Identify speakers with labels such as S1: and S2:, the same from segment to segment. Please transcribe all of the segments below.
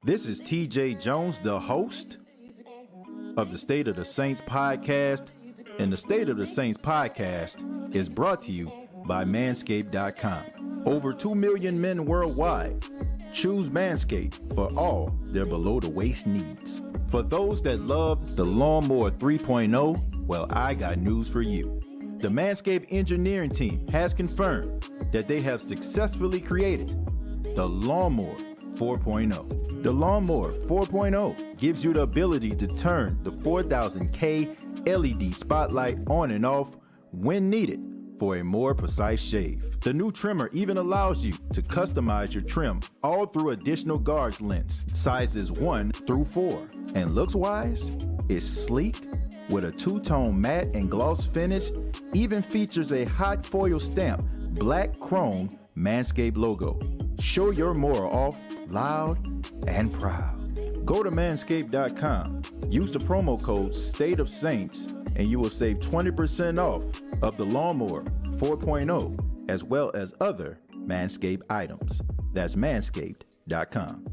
S1: This is TJ Jones, the host of the State of the Saints podcast. And the State of the Saints podcast is brought to you by Manscaped.com. Over 2 million men worldwide choose Manscaped for all their below-the-waist needs. For those that love the Lawnmower 3.0, well, I got news for you. The Manscaped engineering team has confirmed that they have successfully created the Lawnmower 4.0. The Lawnmower 4.0 gives you the ability to turn the 4000K LED spotlight on and off when needed for a more precise shave. The new trimmer even allows you to customize your trim all through additional guards lengths, sizes 1 through 4. And looks-wise, it's sleek with a two-tone matte and gloss finish, even features a hot foil stamp, black chrome Manscaped logo. Show your more off loud and proud. Go to manscaped.com, use the promo code STATEOFSAINTS, and you will save 20% off of the Lawnmower 4.0 as well as other Manscaped items. That's manscaped.com.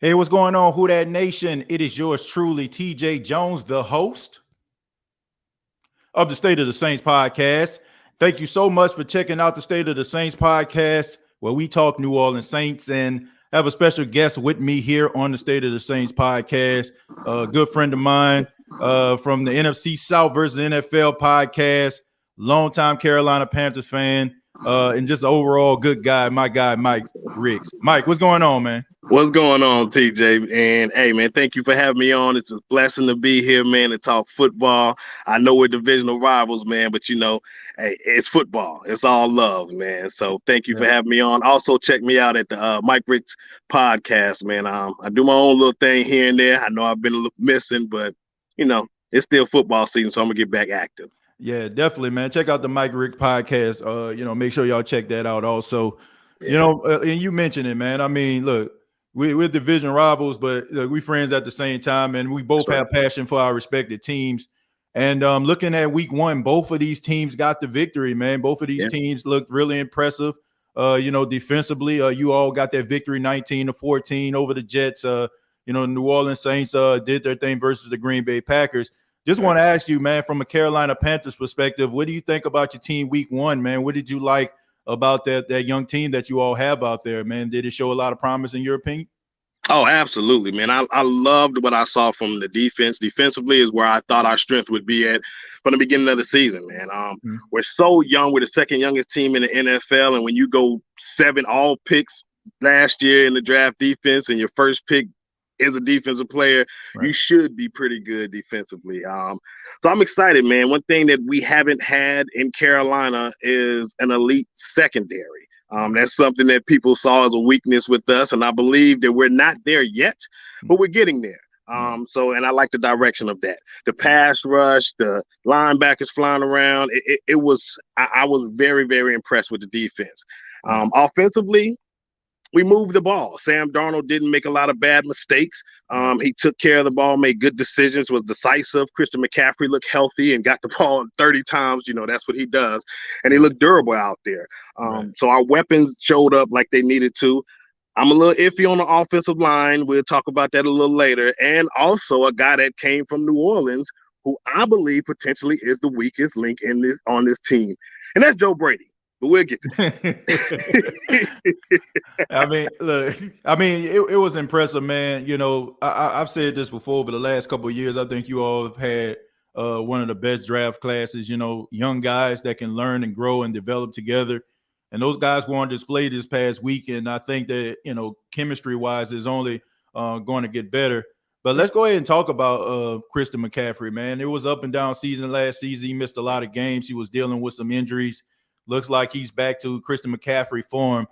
S1: Hey, what's going on, Who Dat Nation? It is yours truly, TJ Jones, the host of the State of the Saints podcast. Thank you so much for checking out the State of the Saints podcast, where we talk New Orleans Saints, and have a special guest with me here on the State of the Saints podcast, a good friend of mine from the NFC South versus NFL podcast, longtime Carolina Panthers fan, and just an overall good guy, my guy, Mike Riggs. Mike, what's going on, man?
S2: What's going on, TJ? And hey, man, thank you for having me on. It's a blessing to be here, man, to talk football. I know we're divisional rivals, man, but hey, it's football. It's all love, man. So thank you for having me on. Also, check me out at the Mike Riggs podcast, man. I do my own little thing here and there. I know I've been a little missing, but it's still football season, so I'm gonna get back active.
S1: Yeah, definitely, man. Check out the Mike Riggs podcast. Make sure y'all check that out also. Yeah. And you mentioned it, man. I mean, look, we're division rivals, but we friends at the same time, and we both have passion for our respective teams. And looking at week one, both of these teams got the victory, man. Both of these teams looked really impressive. Defensively, you all got that victory 19-14 over the Jets. New Orleans Saints did their thing versus the Green Bay Packers. Just want to ask you, man, from a Carolina Panthers perspective, what do you think about your team week one, man? What did you like about that young team that you all have out there, man? Did it show a lot of promise in your opinion?
S2: Oh, absolutely, man. I loved what I saw from the defense. Defensively is where I thought our strength would be at from the beginning of the season, man. We're so young. We're the second youngest team in the NFL, and when you go 7 all picks last year in the draft defense, and your first pick is a defensive player, right, you should be pretty good defensively. So I'm excited, man. One thing that we haven't had in Carolina is an elite secondary. That's something that people saw as a weakness with us, and I believe that we're not there yet, but we're getting there. And I like the direction of that. The pass rush, the linebackers flying around. I was very, very impressed with the defense. Offensively, we moved the ball. Sam Darnold didn't make a lot of bad mistakes. He took care of the ball, made good decisions, was decisive. Christian McCaffrey looked healthy and got the ball 30 times. That's what he does. And he looked durable out there. So our weapons showed up like they needed to. I'm a little iffy on the offensive line. We'll talk about that a little later. And also a guy that came from New Orleans who I believe potentially is the weakest link on this team. And that's Joe Brady. But we'll get to that.
S1: It was impressive, man. I've said this before over the last couple of years. I think you all have had one of the best draft classes, young guys that can learn and grow and develop together. And those guys were on display this past week. And I think that, chemistry-wise is only going to get better. But let's go ahead and talk about Christian McCaffrey, man. It was up and down season last season. He missed a lot of games. He was dealing with some injuries. Looks like he's back to Christian McCaffrey form.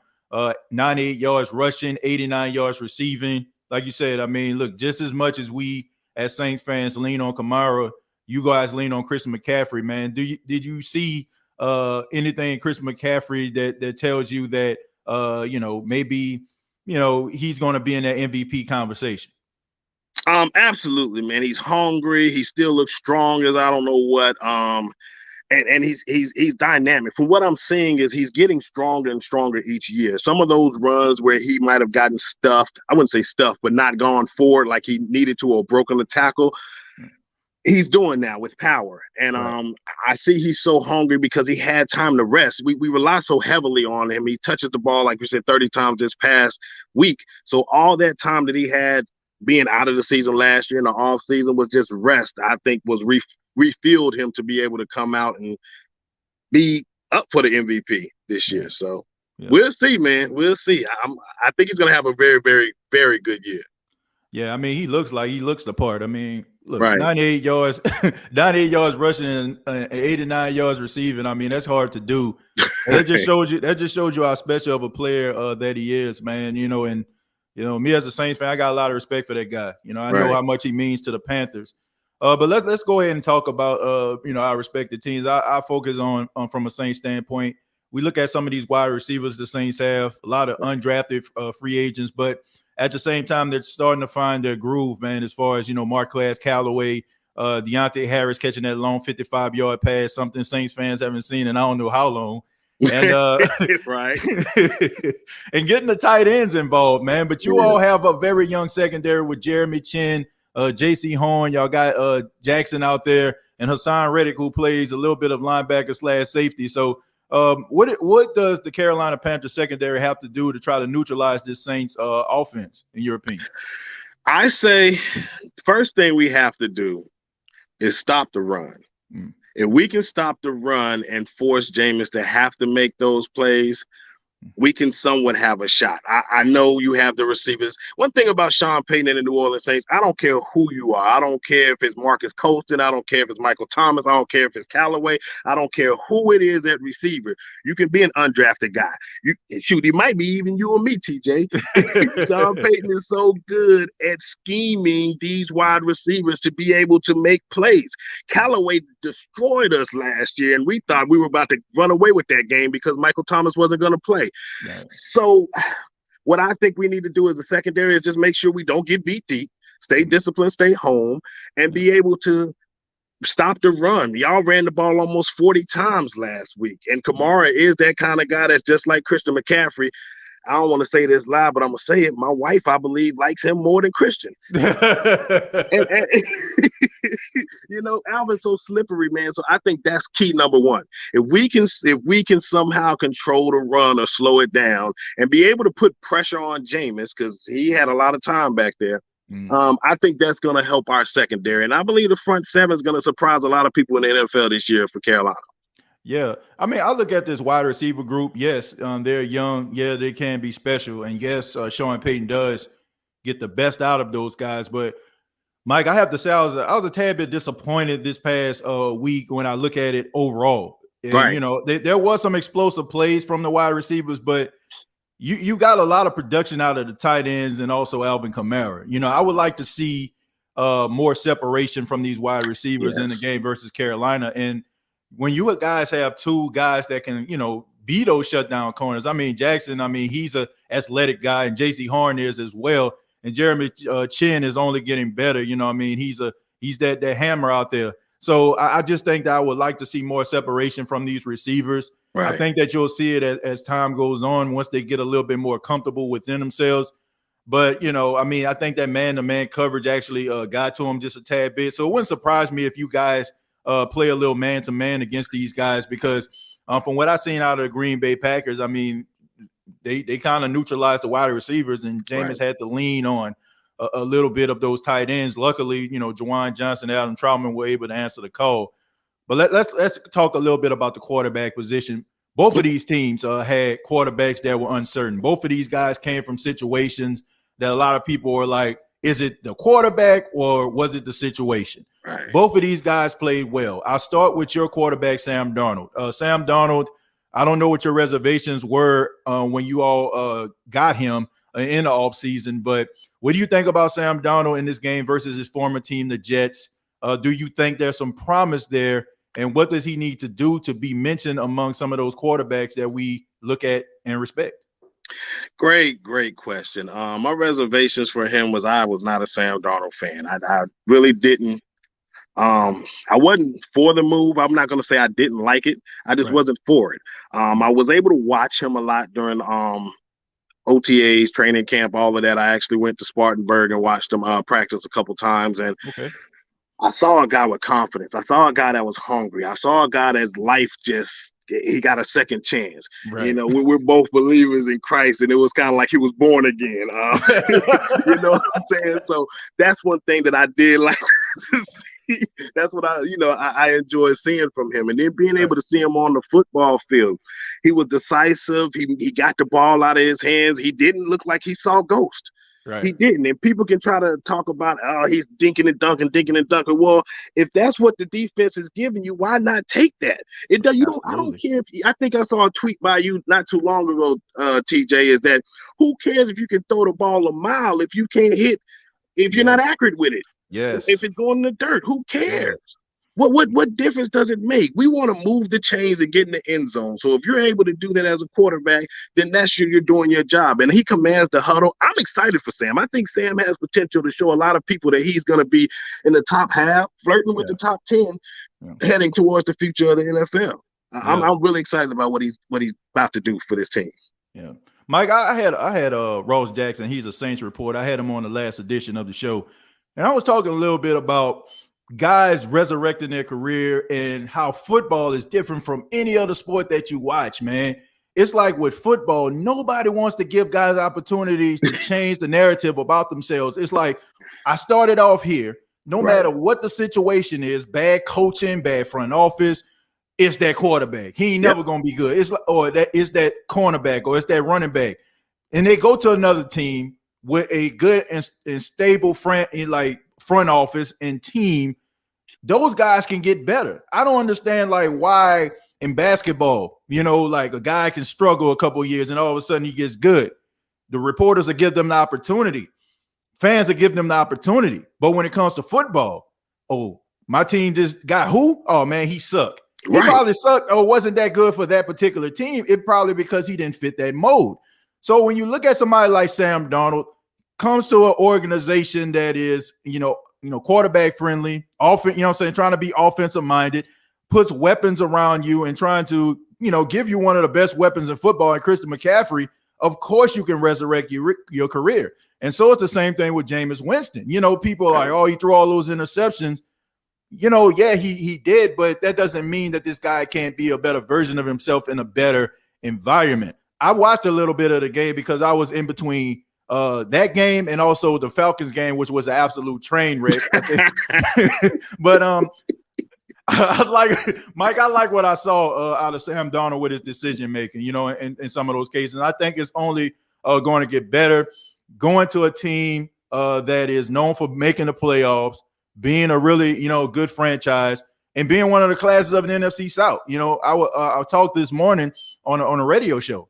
S1: 98 yards rushing, 89 yards receiving. Like you said, I mean, look, just as much as we as Saints fans lean on Kamara, you guys lean on Christian McCaffrey, man. Did you see anything in Christian McCaffrey that tells you that maybe he's going to be in that MVP conversation?
S2: Absolutely, man. He's hungry. He still looks strong as I don't know what. And he's dynamic. From what I'm seeing is he's getting stronger and stronger each year. Some of those runs where he might have gotten stuffed, I wouldn't say stuffed, but not gone forward like he needed to or broken the tackle, he's doing now with power. And right. I see he's so hungry because he had time to rest. We rely so heavily on him. He touches the ball, like we said, 30 times this past week. So all that time that he had being out of the season last year in the off season was just rest, I think was refueled him to be able to come out and be up for the MVP this year. So We'll see, man. We'll see. I think he's going to have a very, very, very good year.
S1: Yeah, I mean, he looks the part. I mean, look,
S2: right.
S1: 98 yards, 98 yards rushing and 89 yards receiving. I mean, that's hard to do. And that just shows you how special of a player that he is, man. And me as a Saints fan, I got a lot of respect for that guy. I know how much he means to the Panthers. But let's go ahead and talk about our respective teams. I focus on from a Saints standpoint. We look at some of these wide receivers the Saints have, a lot of undrafted free agents, but at the same time, they're starting to find their groove, man, as far as, Marquez Callaway, Deontay Harris catching that long 55-yard pass, something Saints fans haven't seen in I don't know how long. And
S2: right.
S1: and getting the tight ends involved, man. But you all have a very young secondary with Jeremy Chin, J.C. Horn. Y'all got Jackson out there and Hassan Reddick, who plays a little bit of linebacker / safety. So what does the Carolina Panthers secondary have to do to try to neutralize this Saints offense, in your opinion?
S2: I say first thing we have to do is stop the run. If we can stop the run and force Jameis to have to make those plays, we can somewhat have a shot. I know you have the receivers. One thing about Sean Payton and the New Orleans Saints, I don't care who you are. I don't care if it's Marcus Colston. I don't care if it's Michael Thomas. I don't care if it's Callaway. I don't care who it is at receiver. You can be an undrafted guy. He might be even you and me, TJ. Sean Payton is so good at scheming these wide receivers to be able to make plays. Callaway destroyed us last year, and we thought we were about to run away with that game because Michael Thomas wasn't going to play. Right. So what I think we need to do as a secondary is just make sure we don't get beat deep, stay disciplined, stay home, and be able to stop the run. Y'all ran the ball almost 40 times last week, and Kamara is that kind of guy that's just like Christian McCaffrey. I don't want to say this live, but I'm going to say it. My wife, I believe, likes him more than Christian. and Alvin's so slippery, man. So I think that's key number one. If we can somehow control the run or slow it down and be able to put pressure on Jameis, because he had a lot of time back there, I think that's going to help our secondary. And I believe the front seven is going to surprise a lot of people in the NFL this year for Carolina.
S1: Yeah. I mean, I look at this wide receiver group. Yes, they're young. Yeah, they can be special. And yes, Sean Payton does get the best out of those guys. But, Mike, I have to say I was a tad bit disappointed this past week when I look at it overall. And,
S2: right.
S1: There was some explosive plays from the wide receivers, but you got a lot of production out of the tight ends and also Alvin Kamara. I would like to see more separation from these wide receivers in the game versus Carolina. And when you guys have two guys that can, be those shutdown corners. I mean, Jackson, he's an athletic guy, and J.C. Horn is as well. And Jeremy Chin is only getting better. He's that hammer out there. So I just think that I would like to see more separation from these receivers. Right. I think that you'll see it as time goes on once they get a little bit more comfortable within themselves. But, I think that man-to-man coverage actually got to him just a tad bit. So it wouldn't surprise me if you guys play a little man-to-man against these guys because from what I've seen out of the Green Bay Packers, they kind of neutralized the wide receivers, and Jameis had to lean on a little bit of those tight ends. Luckily, Juwan Johnson, Adam Troutman were able to answer the call. But let's talk a little bit about the quarterback position. Both of these teams had quarterbacks that were uncertain. Both of these guys came from situations that a lot of people were like, is it the quarterback or was it the situation?
S2: Right.
S1: Both of these guys played well. I'll start with your quarterback, Sam Darnold. Sam Darnold, I don't know what your reservations were when you all got him in the offseason, but what do you think about Sam Darnold in this game versus his former team, the Jets? Do you think there's some promise there? And what does he need to do to be mentioned among some of those quarterbacks that we look at and respect?
S2: Great question. My reservations for him was I was not a Sam Darnold fan. I really didn't. I wasn't for the move. I'm not going to say I didn't like it. I just wasn't for it. I was able to watch him a lot during OTAs, training camp, all of that. I actually went to Spartanburg and watched him practice a couple times. And I saw a guy with confidence. I saw a guy that was hungry. I saw a guy that's life he got a second chance.
S1: Right.
S2: We're both believers in Christ, and it was kind of like he was born again. You know what I'm saying? So that's one thing that I did like to see. That's what I enjoy seeing from him. And then being able to see him on the football field. He was decisive. He got the ball out of his hands. He didn't look like he saw ghost.
S1: Right.
S2: He didn't. And people can try to talk about, he's dinking and dunking. Well, if that's what the defense is giving you, why not take that? I don't care I think I saw a tweet by you not too long ago, TJ, is that who cares if you can throw the ball a mile if you can't hit, if you're not accurate with it?
S1: Yes.
S2: If it's going in the dirt, who cares? Yes. What difference does it make? We want to move the chains and get in the end zone. So if you're able to do that as a quarterback, then that's you're doing your job. And he commands the huddle. I'm excited for Sam. I think Sam has potential to show a lot of people that he's going to be in the top half, flirting with the top 10, heading towards the future of the NFL. I'm really excited about what he's about to do for this team.
S1: Yeah, Mike, I had Ross Jackson. He's a Saints reporter. I had him on the last edition of the show, and I was talking a little bit about guys resurrecting their career and how football is different from any other sport that you watch, man. It's like with football, nobody wants to give guys opportunities to change the narrative about themselves. It's like, I started off here, no matter what the situation is, bad coaching, bad front office, it's that quarterback. He ain't never going to be good. It's like, or that is that cornerback, or it's that running back. And they go to another team with a good and stable front office and team. Those guys can get better. I don't understand why in basketball, a guy can struggle a couple of years and all of a sudden he gets good. The reporters will give them the opportunity. Fans will give them the opportunity. But when it comes to football, my team just got who? Oh, man, he sucked. He probably sucked or wasn't that good for that particular team. It probably because he didn't fit that mold. So when you look at somebody like Sam Darnold, comes to an organization that is, quarterback friendly, trying to be offensive minded, puts weapons around you and trying to, give you one of the best weapons in football and Christian McCaffrey, of course you can resurrect your career. And so it's the same thing with Jameis Winston. People are like, he threw all those interceptions. He did, but that doesn't mean that this guy can't be a better version of himself in a better environment. I watched a little bit of the game because I was in between that game and also the Falcons game, which was an absolute train wreck. But I like what I saw out of Sam Darnold with his decision making, in some of those cases. And I think it's only going to get better. Going to a team that is known for making the playoffs, being a really good franchise, and being one of the classes of the NFC South. I talked this morning on a radio show.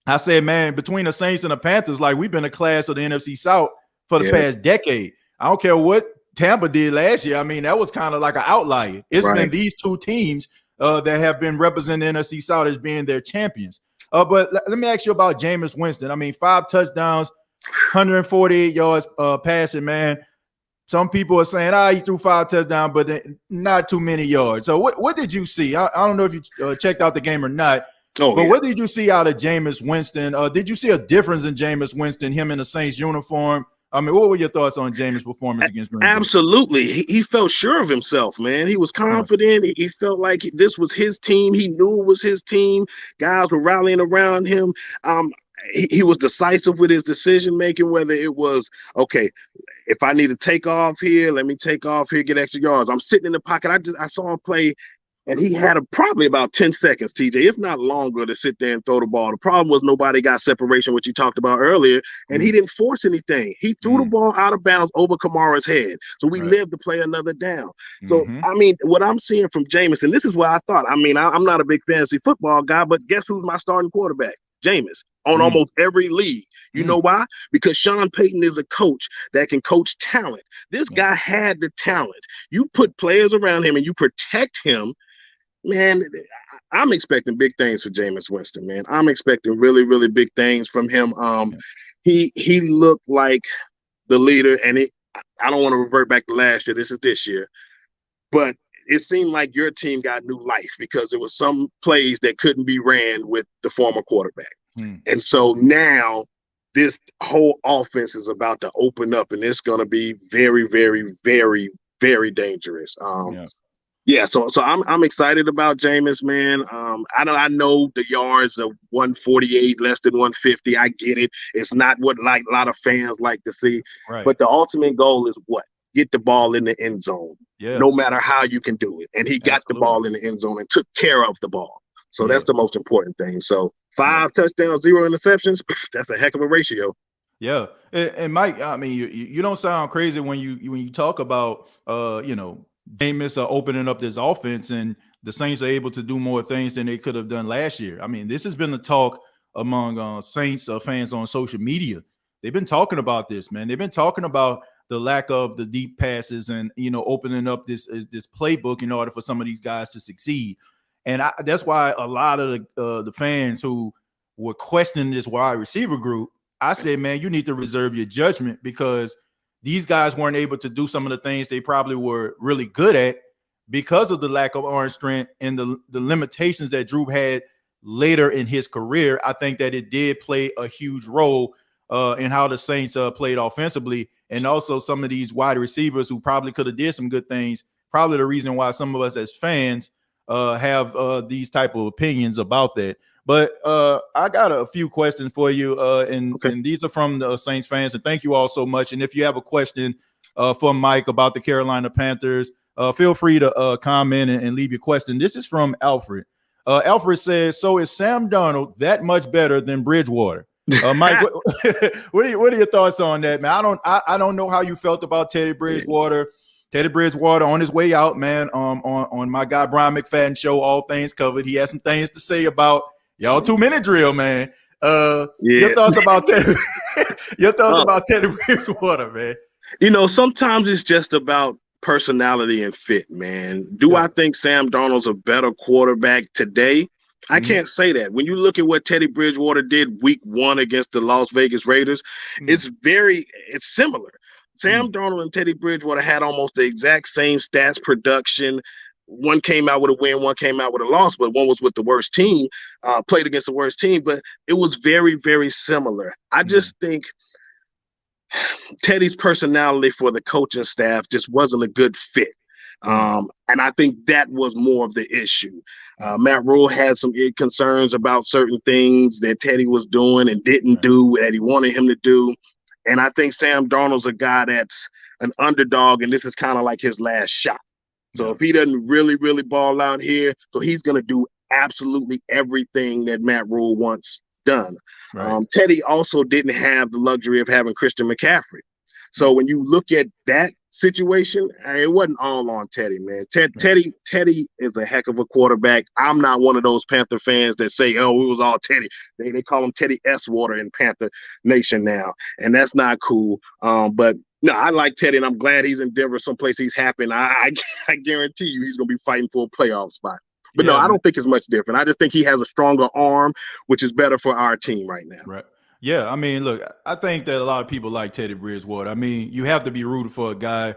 S1: I said, man, between the Saints and the Panthers, we've been a class of the NFC South for the past decade. I don't care what Tampa did last year. I mean, that was kind of like an outlier. It's been these two teams that have been representing the NFC South as being their champions. But let me ask you about Jameis Winston. I mean, 5 touchdowns, 148 yards passing, man. Some people are saying, he threw 5 touchdowns, but not too many yards. So what did you see? I don't know if you checked out the game or not. What did you see out of Jameis Winston? Did you see a difference in Jameis Winston, him in the Saints uniform? I mean, what were your thoughts on Jameis' performance against Green Bay?
S2: Absolutely. He felt sure of himself, man. He was confident. He felt like this was his team. He knew it was his team. Guys were rallying around him. he was decisive with his decision making, whether it was, okay, if I need to take off here, let me take off here, get extra yards. I'm sitting in the pocket. I saw him play, and he had probably about 10 seconds, TJ, if not longer, to sit there and throw the ball. The problem was nobody got separation, which you talked about earlier, and he didn't force anything. He threw the ball out of bounds over Kamara's head. So we lived to play another down. So, I mean, what I'm seeing from Jameis, and this is what I thought. I mean, I'm not a big fantasy football guy, but guess who's my starting quarterback? Jameis, on almost every league. You know why? Because Sean Payton is a coach that can coach talent. This guy had the talent. You put players around him and you protect him. Man, I'm expecting big things for Jameis Winston, man. I'm expecting really, really big things from him. He looked like the leader, and I don't want to revert back to last year. This is this year. But it seemed like your team got new life because there was some plays that couldn't be ran with the former quarterback. And so now this whole offense is about to open up, and it's going to be very, very, very, very dangerous. So I'm excited about Jameis, man. I know the yards of 148, less than 150. I get it. It's not what like a lot of fans like to see. Right. But the ultimate goal is what? Get the ball in the end zone. No matter how you can do it. And he got the ball in the end zone and took care of the ball. So that's the most important thing. So 5 touchdowns, 0 interceptions. That's a heck of a ratio.
S1: Yeah, and Mike, I mean, you don't sound crazy when you talk about Jameis opening up this offense, and the Saints are able to do more things than they could have done last year. I mean, this has been the talk among Saints fans on social media. They've been talking about this, man. They've been talking about the lack of the deep passes and opening up this playbook in order for some of these guys to succeed. And that's why a lot of the fans who were questioning this wide receiver group, I said, man, you need to reserve your judgment because these guys weren't able to do some of the things they probably were really good at because of the lack of arm strength and the limitations that Drew had later in his career. I think that it did play a huge role in how the Saints played offensively, and also some of these wide receivers who probably could have did some good things. Probably the reason why some of us as fans have these type of opinions about that. But I got a few questions for you, and these are from the Saints fans. And thank you all so much. And if you have a question for Mike about the Carolina Panthers, feel free to comment and leave your question. This is from Alfred. Alfred says, so is Sam Darnold that much better than Bridgewater? Mike, what are your thoughts on that, man? I don't know how you felt about Teddy Bridgewater. Teddy Bridgewater on his way out, man, on my guy Brian McFadden show, All Things Covered. He had some things to say about y'all 2-minute drill, man. Your thoughts about Teddy? Your thoughts about Teddy Bridgewater, man?
S2: Sometimes it's just about personality and fit, man. Do I think Sam Darnold's a better quarterback today? I can't say that. When you look at what Teddy Bridgewater did week 1 against the Las Vegas Raiders, it's similar. Sam Darnold and Teddy Bridgewater had almost the exact same stats, production. One came out with a win, one came out with a loss, but one was with the worst team, played against the worst team, but it was very, very similar. I just think Teddy's personality for the coaching staff just wasn't a good fit. And I think that was more of the issue. Matt Rule had some concerns about certain things that Teddy was doing and didn't do that he wanted him to do. And I think Sam Darnold's a guy that's an underdog, and this is kind of like his last shot. So if he doesn't really, really ball out here, so he's going to do absolutely everything that Matt Rule wants done. Right. Teddy also didn't have the luxury of having Christian McCaffrey. So when you look at that situation, it wasn't all on Teddy, man. Teddy is a heck of a quarterback. I'm not one of those Panther fans that say, oh, it was all Teddy. They call him Teddy S. Water in Panther Nation now, and that's not cool. But no, I like Teddy, and I'm glad he's in Denver, someplace he's happy. I guarantee you he's going to be fighting for a playoff spot. But I don't think it's much different. I just think he has a stronger arm, which is better for our team right now.
S1: Right. Yeah, I mean, look, I think that a lot of people like Teddy Bridgewater. I mean, you have to be rooted for a guy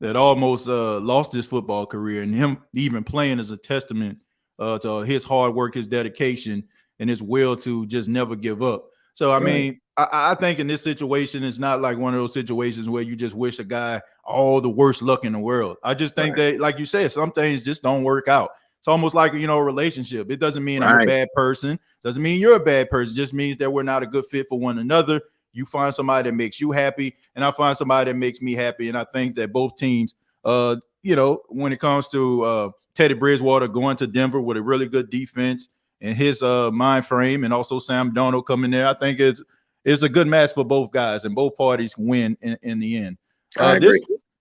S1: that almost lost his football career, and him even playing is a testament to his hard work, his dedication, and his will to just never give up. So, I mean, I think in this situation, it's not like one of those situations where you just wish a guy all the worst luck in the world. I just think that, like you said, some things just don't work out. It's almost like, a relationship. It doesn't mean I'm a bad person. Doesn't mean you're a bad person. It just means that we're not a good fit for one another. You find somebody that makes you happy, and I find somebody that makes me happy. And I think that both teams, when it comes to Teddy Bridgewater going to Denver with a really good defense and his mind frame, and also Sam Darnold coming there, I think it's a good match for both guys, and both parties win in the end.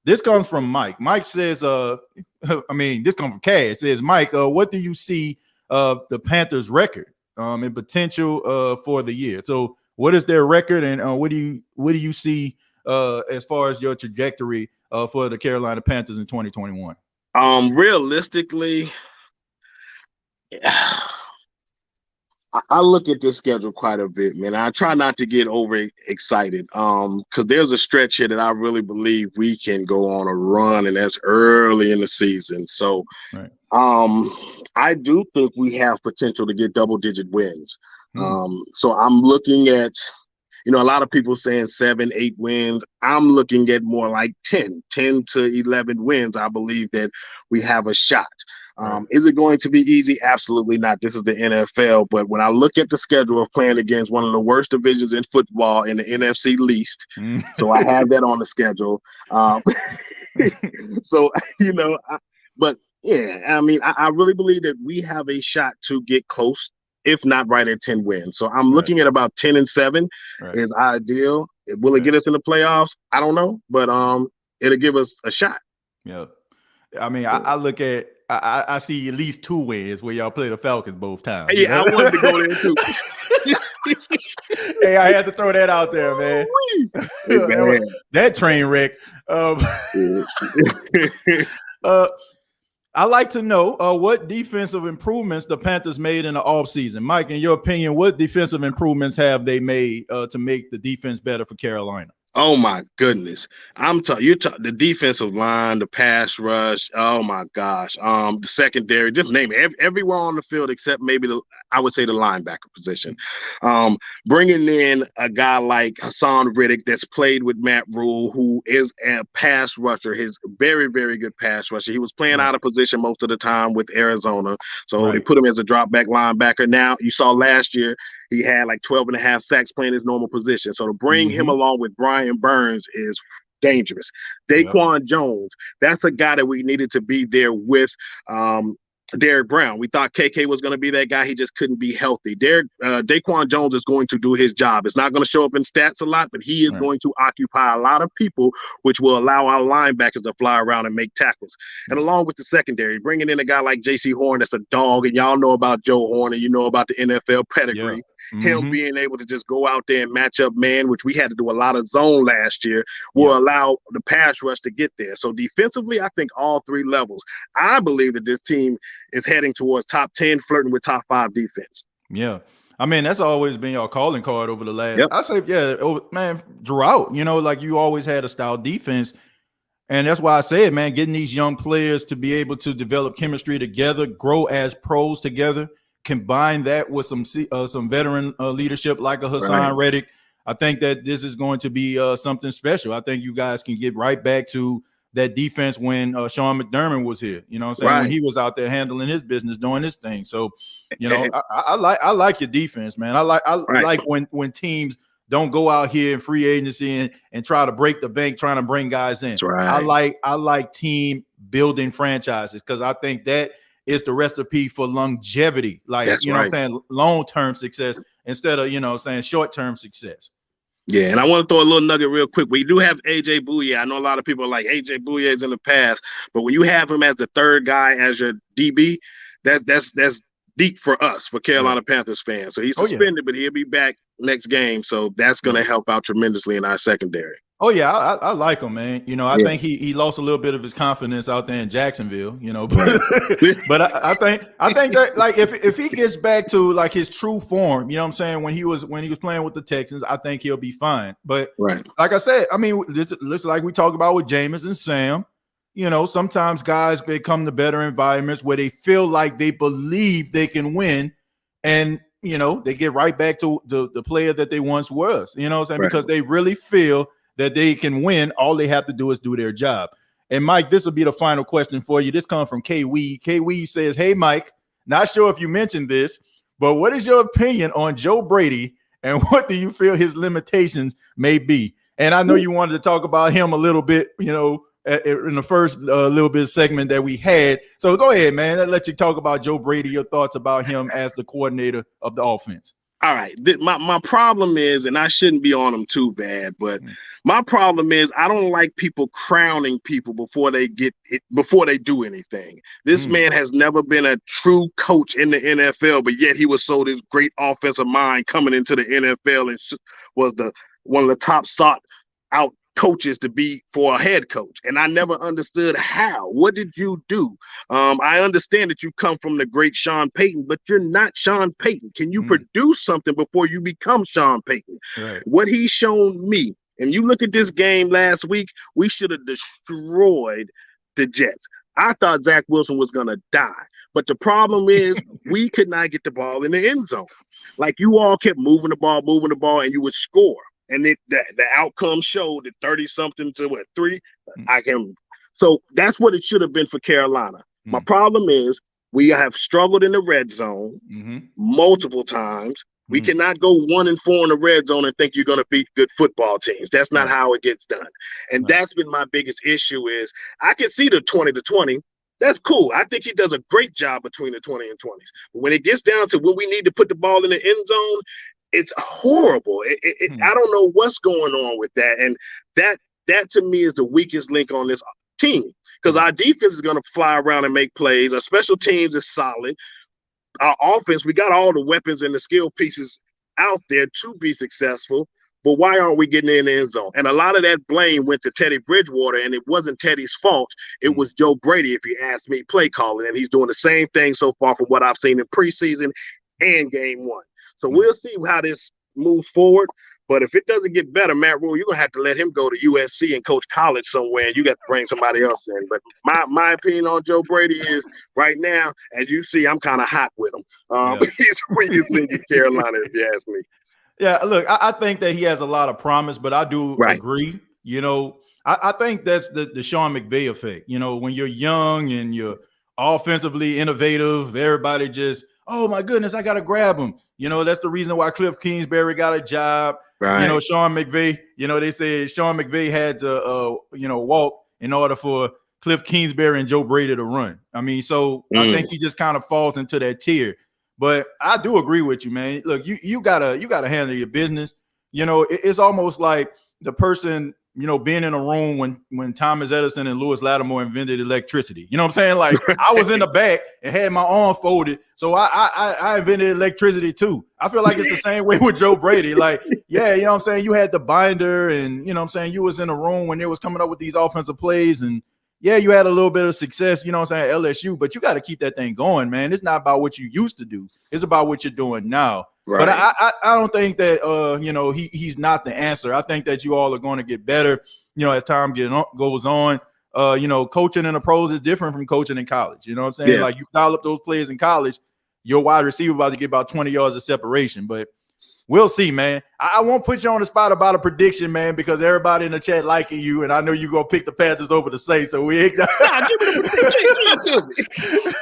S1: This comes from Mike. Mike says, this comes from Cass. It says, Mike, what do you see the Panthers' record and potential for the year? So, what is their record, and what do you see as far as your trajectory for the Carolina Panthers in 2021?
S2: Realistically, I look at this schedule quite a bit, man. I try not to get over excited because there's a stretch here that I really believe we can go on a run, and that's early in the season. So I do think we have potential to get double-digit wins. So I'm looking at, a lot of people saying 7-8 wins. I'm looking at more like 10 to 11 wins. I believe that we have a shot. Is it going to be easy? Absolutely not. This is the NFL. But when I look at the schedule of playing against one of the worst divisions in football in the NFC least, so I have that on the schedule. So, I really believe that we have a shot to get close, if not right at 10 wins. So I'm looking at about 10-7 is ideal. Will it get us in the playoffs? I don't know, but it'll give us a shot.
S1: Yeah. I look at I see at least 2 wins where y'all play the Falcons both times.
S2: Yeah, I wanted to go there too.
S1: Hey, I had to throw that out there, man. That train wreck. I like to know what defensive improvements the Panthers made in the offseason. Mike, in your opinion, what defensive improvements have they made to make the defense better for Carolina?
S2: Oh my goodness. I'm telling you, the defensive line, the pass rush. Oh my gosh. The secondary, just name it. Everywhere on the field except maybe I would say the linebacker position. Bringing in a guy like Hassan Riddick that's played with Matt Rule, who is a pass rusher, his very, very good pass rusher. He was playing out of position most of the time with Arizona. So they put him as a drop back linebacker. Now you saw last year, he had like 12.5 sacks playing his normal position. So to bring him along with Brian Burns is dangerous. Daquan Jones, that's a guy that we needed to be there with Derek Brown. We thought KK was going to be that guy. He just couldn't be healthy. Daquan Jones is going to do his job. It's not going to show up in stats a lot, but he is going to occupy a lot of people, which will allow our linebackers to fly around and make tackles. And along with the secondary, bringing in a guy like J.C. Horn that's a dog, and y'all know about Joe Horn, and you know about the NFL pedigree. Him being able to just go out there and match up man, which we had to do a lot of zone last year, will allow the pass rush to get there. So defensively, I think all 3 levels. I believe that this team is heading towards top 10, flirting with top 5 defense.
S1: Yeah. That's always been your calling card over the last, I say, drought, like you always had a style defense. And that's why I said, man, getting these young players to be able to develop chemistry together, grow as pros together, combine that with some veteran leadership like a Hassan Reddick. I think that this is going to be something special. I think you guys can get right back to that defense when Sean McDermott was here. You know what I'm saying? When he was out there handling his business, doing his thing. So, I like your defense, man. I like when teams don't go out here in free agency and try to break the bank, trying to bring guys in. I like team building franchises because I think that is the recipe for longevity, like, what I'm saying, long-term success instead of, saying short-term success.
S2: Yeah, and I want to throw a little nugget real quick. We do have A.J. Bouye. I know a lot of people are like, A.J. Bouye is in the past, but when you have him as the 3rd guy as your DB, that's deep for us, for Carolina Panthers fans. So he's suspended, but he'll be back next game. So that's going to help out tremendously in our secondary.
S1: Oh, yeah, I like him, man. I think he lost a little bit of his confidence out there in Jacksonville, but I think that, like, if he gets back to like his true form, you know what I'm saying, when he was playing with the Texans, I think he'll be fine. But like I said, this looks like we talk about with Jameis and Sam. Sometimes guys, they come to better environments where they feel like they believe they can win, and they get right back to the player that they once was. You know what I'm saying? Because they really feel that they can win. All they have to do is do their job. And Mike, this will be the final question for you. This comes from K Weed. K Weed says, "Hey Mike, not sure if you mentioned this, but what is your opinion on Joe Brady and what do you feel his limitations may be?" And I know you wanted to talk about him a little bit, you know, in the first little bit segment that we had. So go ahead, man. I'll let you talk about Joe Brady, your thoughts about him as the coordinator of the offense.
S2: All right. My problem is, and I shouldn't be on him too bad, but my problem is I don't like people crowning people before they do anything. This man has never been a true coach in the NFL, but yet he was so this great offensive mind coming into the NFL and was one of the top sought out coaches to be for a head coach. And I never understood how. What did you do? I understand that you come from the great Sean Payton, but you're not Sean Payton. Can you produce something before you become Sean Payton? Right. What he's shown me, and you look at this game last week, we should have destroyed the Jets. I thought Zach Wilson was going to die. But the problem is we could not get the ball in the end zone. Like you all kept moving the ball, and you would score. And the outcome showed that 30-something to 3. So that's what it should have been for Carolina. My problem is we have struggled in the red zone multiple times. We cannot go 1-4 in the red zone and think you're going to beat good football teams. That's not how it gets done. And that's been my biggest issue is I can see the 20-20. That's cool. I think he does a great job between the 20 and 20s. But when it gets down to when we need to put the ball in the end zone, it's horrible. I don't know what's going on with that. And that to me is the weakest link on this team because our defense is going to fly around and make plays. Our special teams is solid. Our offense, we got all the weapons and the skill pieces out there to be successful. But why aren't we getting in the end zone? And a lot of that blame went to Teddy Bridgewater, and it wasn't Teddy's fault. It was Joe Brady, if you ask me, play calling. And he's doing the same thing so far from what I've seen in preseason and game 1. So we'll see how this moves forward. But if it doesn't get better, Matt Rule, you're going to have to let him go to USC and coach college somewhere, and you got to bring somebody else in. But my opinion on Joe Brady is right now, as you see, I'm kind of hot with him. He's the weakest link in Carolina, if you ask me.
S1: Yeah, look, I think that he has a lot of promise, but I do agree. You know, I think that's the Sean McVay effect. You know, when you're young and you're offensively innovative, everybody just, oh, my goodness, I got to grab him. You know, that's the reason why Cliff Kingsbury got a job. Right. You know, Sean McVay, you know, they said Sean McVay had to, walk in order for Cliff Kingsbury and Joe Brady to run. I mean, so I think he just kind of falls into that tier. But I do agree with you, man. Look, you gotta handle your business. You know, it's almost like the person, you know, being in a room when Thomas Edison and Lewis Lattimore invented electricity. You know what I'm saying? Like I was in the back and had my arm folded, so I invented electricity too. I feel like it's the same way with Joe Brady. Like, yeah, you know what I'm saying? You had the binder, and you know what I'm saying, you was in a room when they was coming up with these offensive plays, and yeah, you had a little bit of success, you know what I'm saying, at LSU, but you got to keep that thing going, man. It's not about what you used to do. It's about what you're doing now. Right. But I don't think that, he's not the answer. I think that you all are going to get better, you know, as time goes on. Coaching in the pros is different from coaching in college. You know what I'm saying? Yeah. Like you dial up those players in college, your wide receiver about to get about 20 yards of separation. But we'll see, man. I won't put you on the spot about a prediction, man, because everybody in the chat liking you, and I know you're going to pick the Panthers over the Saints, so we ain't –
S2: give me the prediction.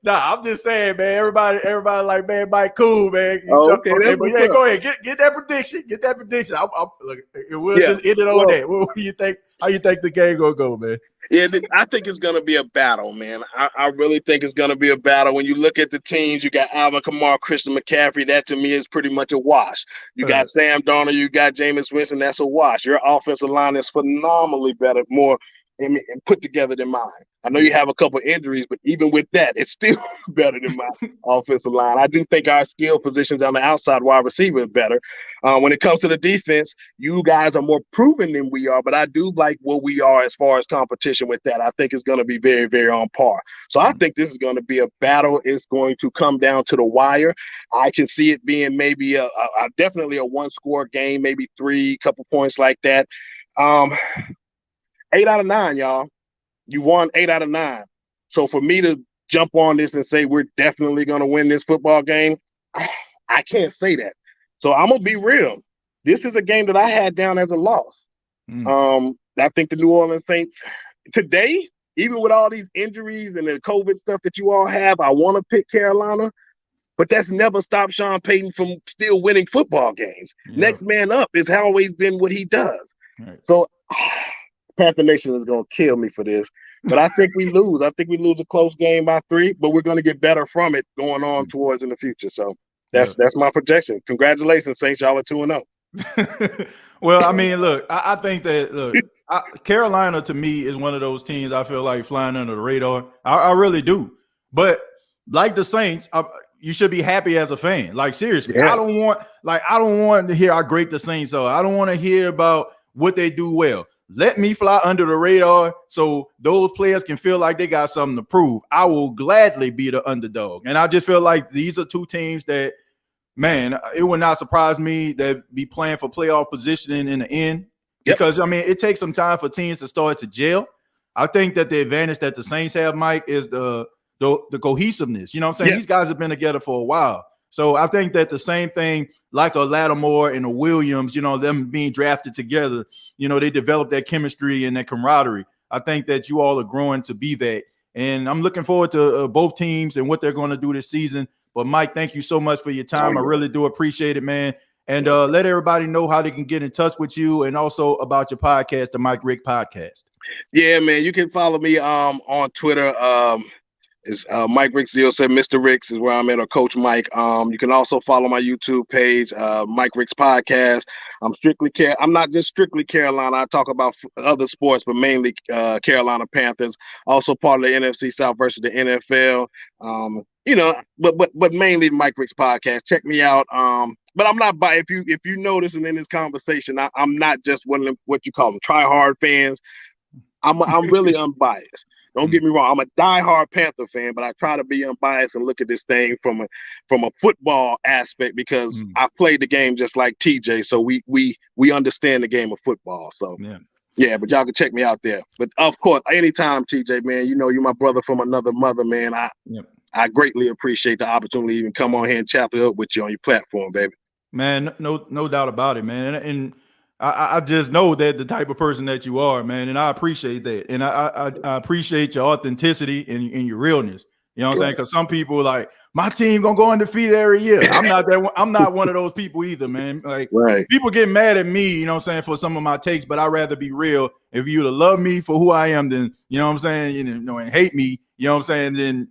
S1: I'm just saying, man, everybody like, man, Mike, cool, man. Okay, but yeah, go ahead. Get that prediction. Get that prediction. Look, we'll just end it on that. What do you think? How you think the game going to go, man?
S2: Yeah, I think it's going to be a battle, man. I really think it's going to be a battle. When you look at the teams, you got Alvin Kamara, Christian McCaffrey. That, to me, is pretty much a wash. You got Sam Darnold. You got Jameis Winston. That's a wash. Your offensive line is phenomenally better, more and put together than mine. I know you have a couple injuries, but even with that, it's still better than my offensive line. I do think our skill positions on the outside wide receiver is better. When it comes to the defense, you guys are more proven than we are, but I do like what we are as far as competition with that. I think it's going to be very, very on par. So I think this is going to be a battle. It's going to come down to the wire. I can see it being maybe definitely a one-score game, maybe 3 couple points like that. 8 out of 9, y'all. You won 8 out of 9. So for me to jump on this and say we're definitely going to win this football game, I can't say that. So I'm going to be real. This is a game that I had down as a loss. I think the New Orleans Saints today, even with all these injuries and the COVID stuff that you all have, I want to pick Carolina, but that's never stopped Sean Payton from still winning football games. Yeah. Next man up has always been what he does. Right. So Panther Nation is going to kill me for this, but I think we lose. I think we lose a close game by 3, but we're going to get better from it going on towards in the future. So that's my projection. Congratulations, Saints. Y'all are 2-0.
S1: Well, I mean, look, I think that Carolina to me is one of those teams I feel like flying under the radar. I really do. But like the Saints, you should be happy as a fan. Like, seriously, I don't want to hear how great the Saints are. I don't want to hear about what they do well. Let me fly under the radar so those players can feel like they got something to prove. I will gladly be the underdog. And I just feel like these are two teams that, man, it would not surprise me that be playing for playoff positioning in the end. Because, I mean, it takes some time for teams to start to gel. I think that the advantage that the Saints have, Mike, is the cohesiveness. You know what I'm saying? These guys have been together for a while. So I think that the same thing, like a Lattimore and a Williams, you know, them being drafted together, you know, they developed that chemistry and that camaraderie. I think that you all are growing to be that. And I'm looking forward to both teams and what they're going to do this season. But, Mike, thank you so much for your time. I really do appreciate it, man. And let everybody know how they can get in touch with you and also about your podcast, the Mike Rick Podcast.
S2: Yeah, man, you can follow me on Twitter. It's Mike Ricks 07. Mr. Ricks is where I'm at, or Coach Mike. You can also follow my YouTube page, Mike Ricks Podcast. I'm not just strictly Carolina. I talk about other sports, but mainly Carolina Panthers. Also part of the NFC South versus the NFL. You know, but mainly Mike Ricks Podcast. Check me out. But I'm not biased. If you notice, and in this conversation, I'm not just one of them, what you call them, try-hard fans. I'm really unbiased. Don't get me wrong. I'm a diehard Panther fan, but I try to be unbiased and look at this thing from a football aspect because I played the game just like TJ, so we understand the game of football. So yeah, but y'all can check me out there. But of course, anytime, TJ, man, you know you're my brother from another mother, man. I greatly appreciate the opportunity to even come on here and chop it up with you on your platform, baby.
S1: Man, no doubt about it, man. And I just know that the type of person that you are, man, and I appreciate that. And I appreciate your authenticity and your realness. You know what I'm saying? Because some people like, my team gonna go undefeated every year. I'm not one of those people either, man. Like people get mad at me, you know what I'm saying, for some of my takes, but I'd rather be real. If you to love me for who I am, then you know what I'm saying, you know, and hate me, you know what I'm saying, then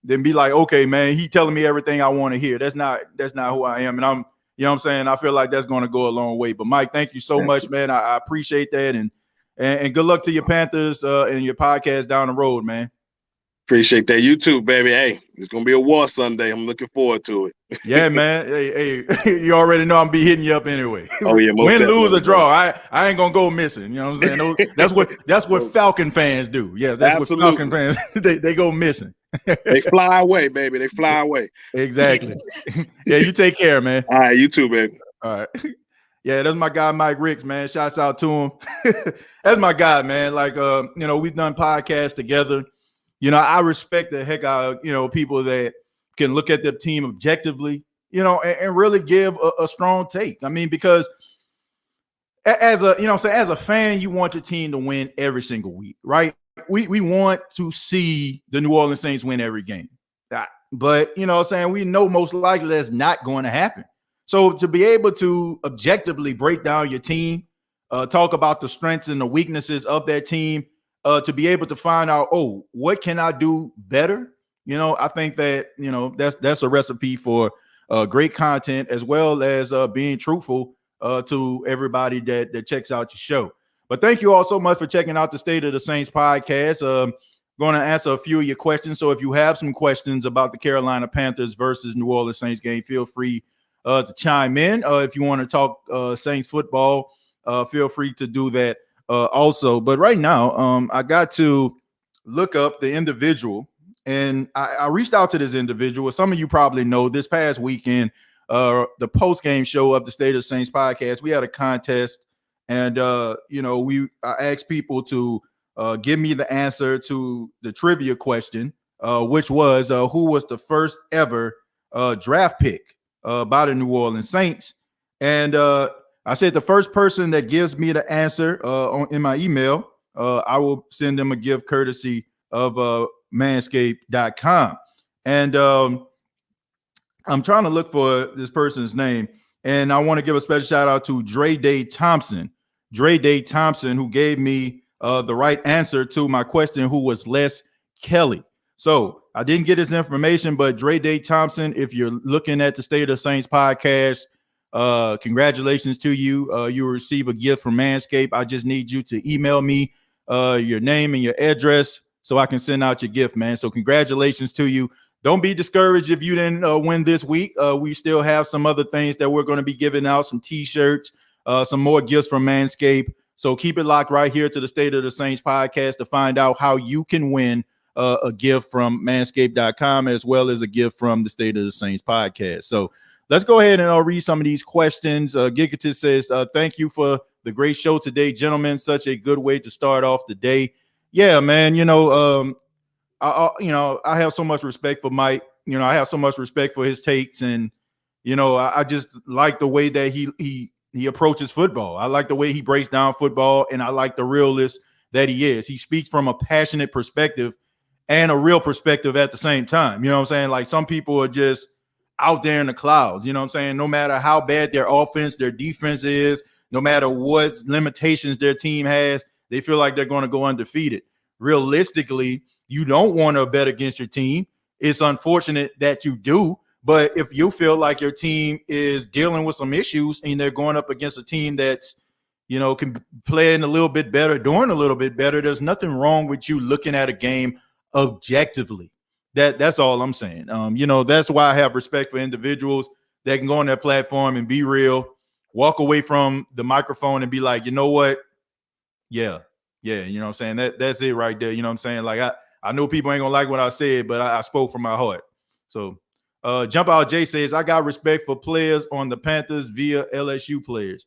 S1: then be like, okay, man, he telling me everything I want to hear. That's not who I am. And you know what I'm saying? I feel like that's going to go a long way. But Mike, thank you so much, man. I appreciate that. And good luck to your Panthers and your podcast down the road, man.
S2: Appreciate that. You too, baby. Hey, it's going to be a war Sunday. I'm looking forward to it.
S1: Yeah, man. Hey, you already know I'm be hitting you up anyway.
S2: Oh, yeah.
S1: Win, lose, or draw. I ain't going to go missing. You know what I'm saying? That's what Falcon fans do. Yeah, that's Absolutely. What Falcon fans, they go missing.
S2: They fly away, baby. They fly away.
S1: Exactly. Yeah, you take care, man.
S2: All right, you too, baby.
S1: All right. Yeah, that's my guy, Mike Ricks, man. Shouts out to him. That's my guy, man. Like, we've done podcasts together. You know, I respect the heck out of, people that can look at their team objectively, and really give a strong take. I mean, because as a fan, you want your team to win every single week, right? We want to see the New Orleans Saints win every game. But, we know most likely that's not going to happen. So to be able to objectively break down your team, talk about the strengths and the weaknesses of that team, to be able to find out, what can I do better? I think that, that's a recipe for great content, as well as being truthful to everybody that checks out your show. But thank you all so much for checking out the State of the Saints podcast. Going to answer a few of your questions. So if you have some questions about the Carolina Panthers versus New Orleans Saints game, feel free to chime in. If you want to talk Saints football, feel free to do that also. But right now, I got to look up the individual, and I reached out to this individual. Some of you probably know this past weekend, the post-game show of the State of the Saints podcast, we had a contest. And, I asked people to give me the answer to the trivia question, which was who was the first ever draft pick by the New Orleans Saints. And I said the first person that gives me the answer in my email, I will send them a gift courtesy of Manscaped.com. And I'm trying to look for this person's name. And I want to give a special shout out to Dre Day Thompson. Dre Day Thompson, who gave me the right answer to my question, who was Les Kelly. So I didn't get his information, but Dre Day Thompson, if you're looking at the State of the Saints podcast, congratulations to you. You will receive a gift from Manscaped. I just need you to email me your name and your address so I can send out your gift, man. So congratulations to you. Don't be discouraged if you didn't win this week. We still have some other things that we're going to be giving out, some T-shirts, some more gifts from Manscaped. So keep it locked right here to the State of the Saints podcast to find out how you can win a gift from Manscaped.com as well as a gift from the State of the Saints podcast. So let's go ahead and I'll read some of these questions. Gigatis says, thank you for the great show today, gentlemen. Such a good way to start off the day. Yeah, man, I have so much respect for Mike. I have so much respect for his takes, and I just like the way that he approaches football. I like the way he breaks down football, and I like the realist that he is. He speaks from a passionate perspective and a real perspective at the same time. You know what I'm saying? Like some people are just out there in the clouds. You know what I'm saying? No matter how bad their offense, their defense is, no matter what limitations their team has, they feel like they're going to go undefeated. Realistically, you don't want to bet against your team. It's unfortunate that you do, but if you feel like your team is dealing with some issues and they're going up against a team that's, can play in a little bit better, doing a little bit better, there's nothing wrong with you looking at a game objectively. That's all I'm saying. That's why I have respect for individuals that can go on their platform and be real, walk away from the microphone and be like, you know what? Yeah, you know what I'm saying? That's it right there. You know what I'm saying? Like I know people ain't gonna like what I said, but I spoke from my heart. So Jump Out Jay says, I got respect for players on the Panthers via LSU players.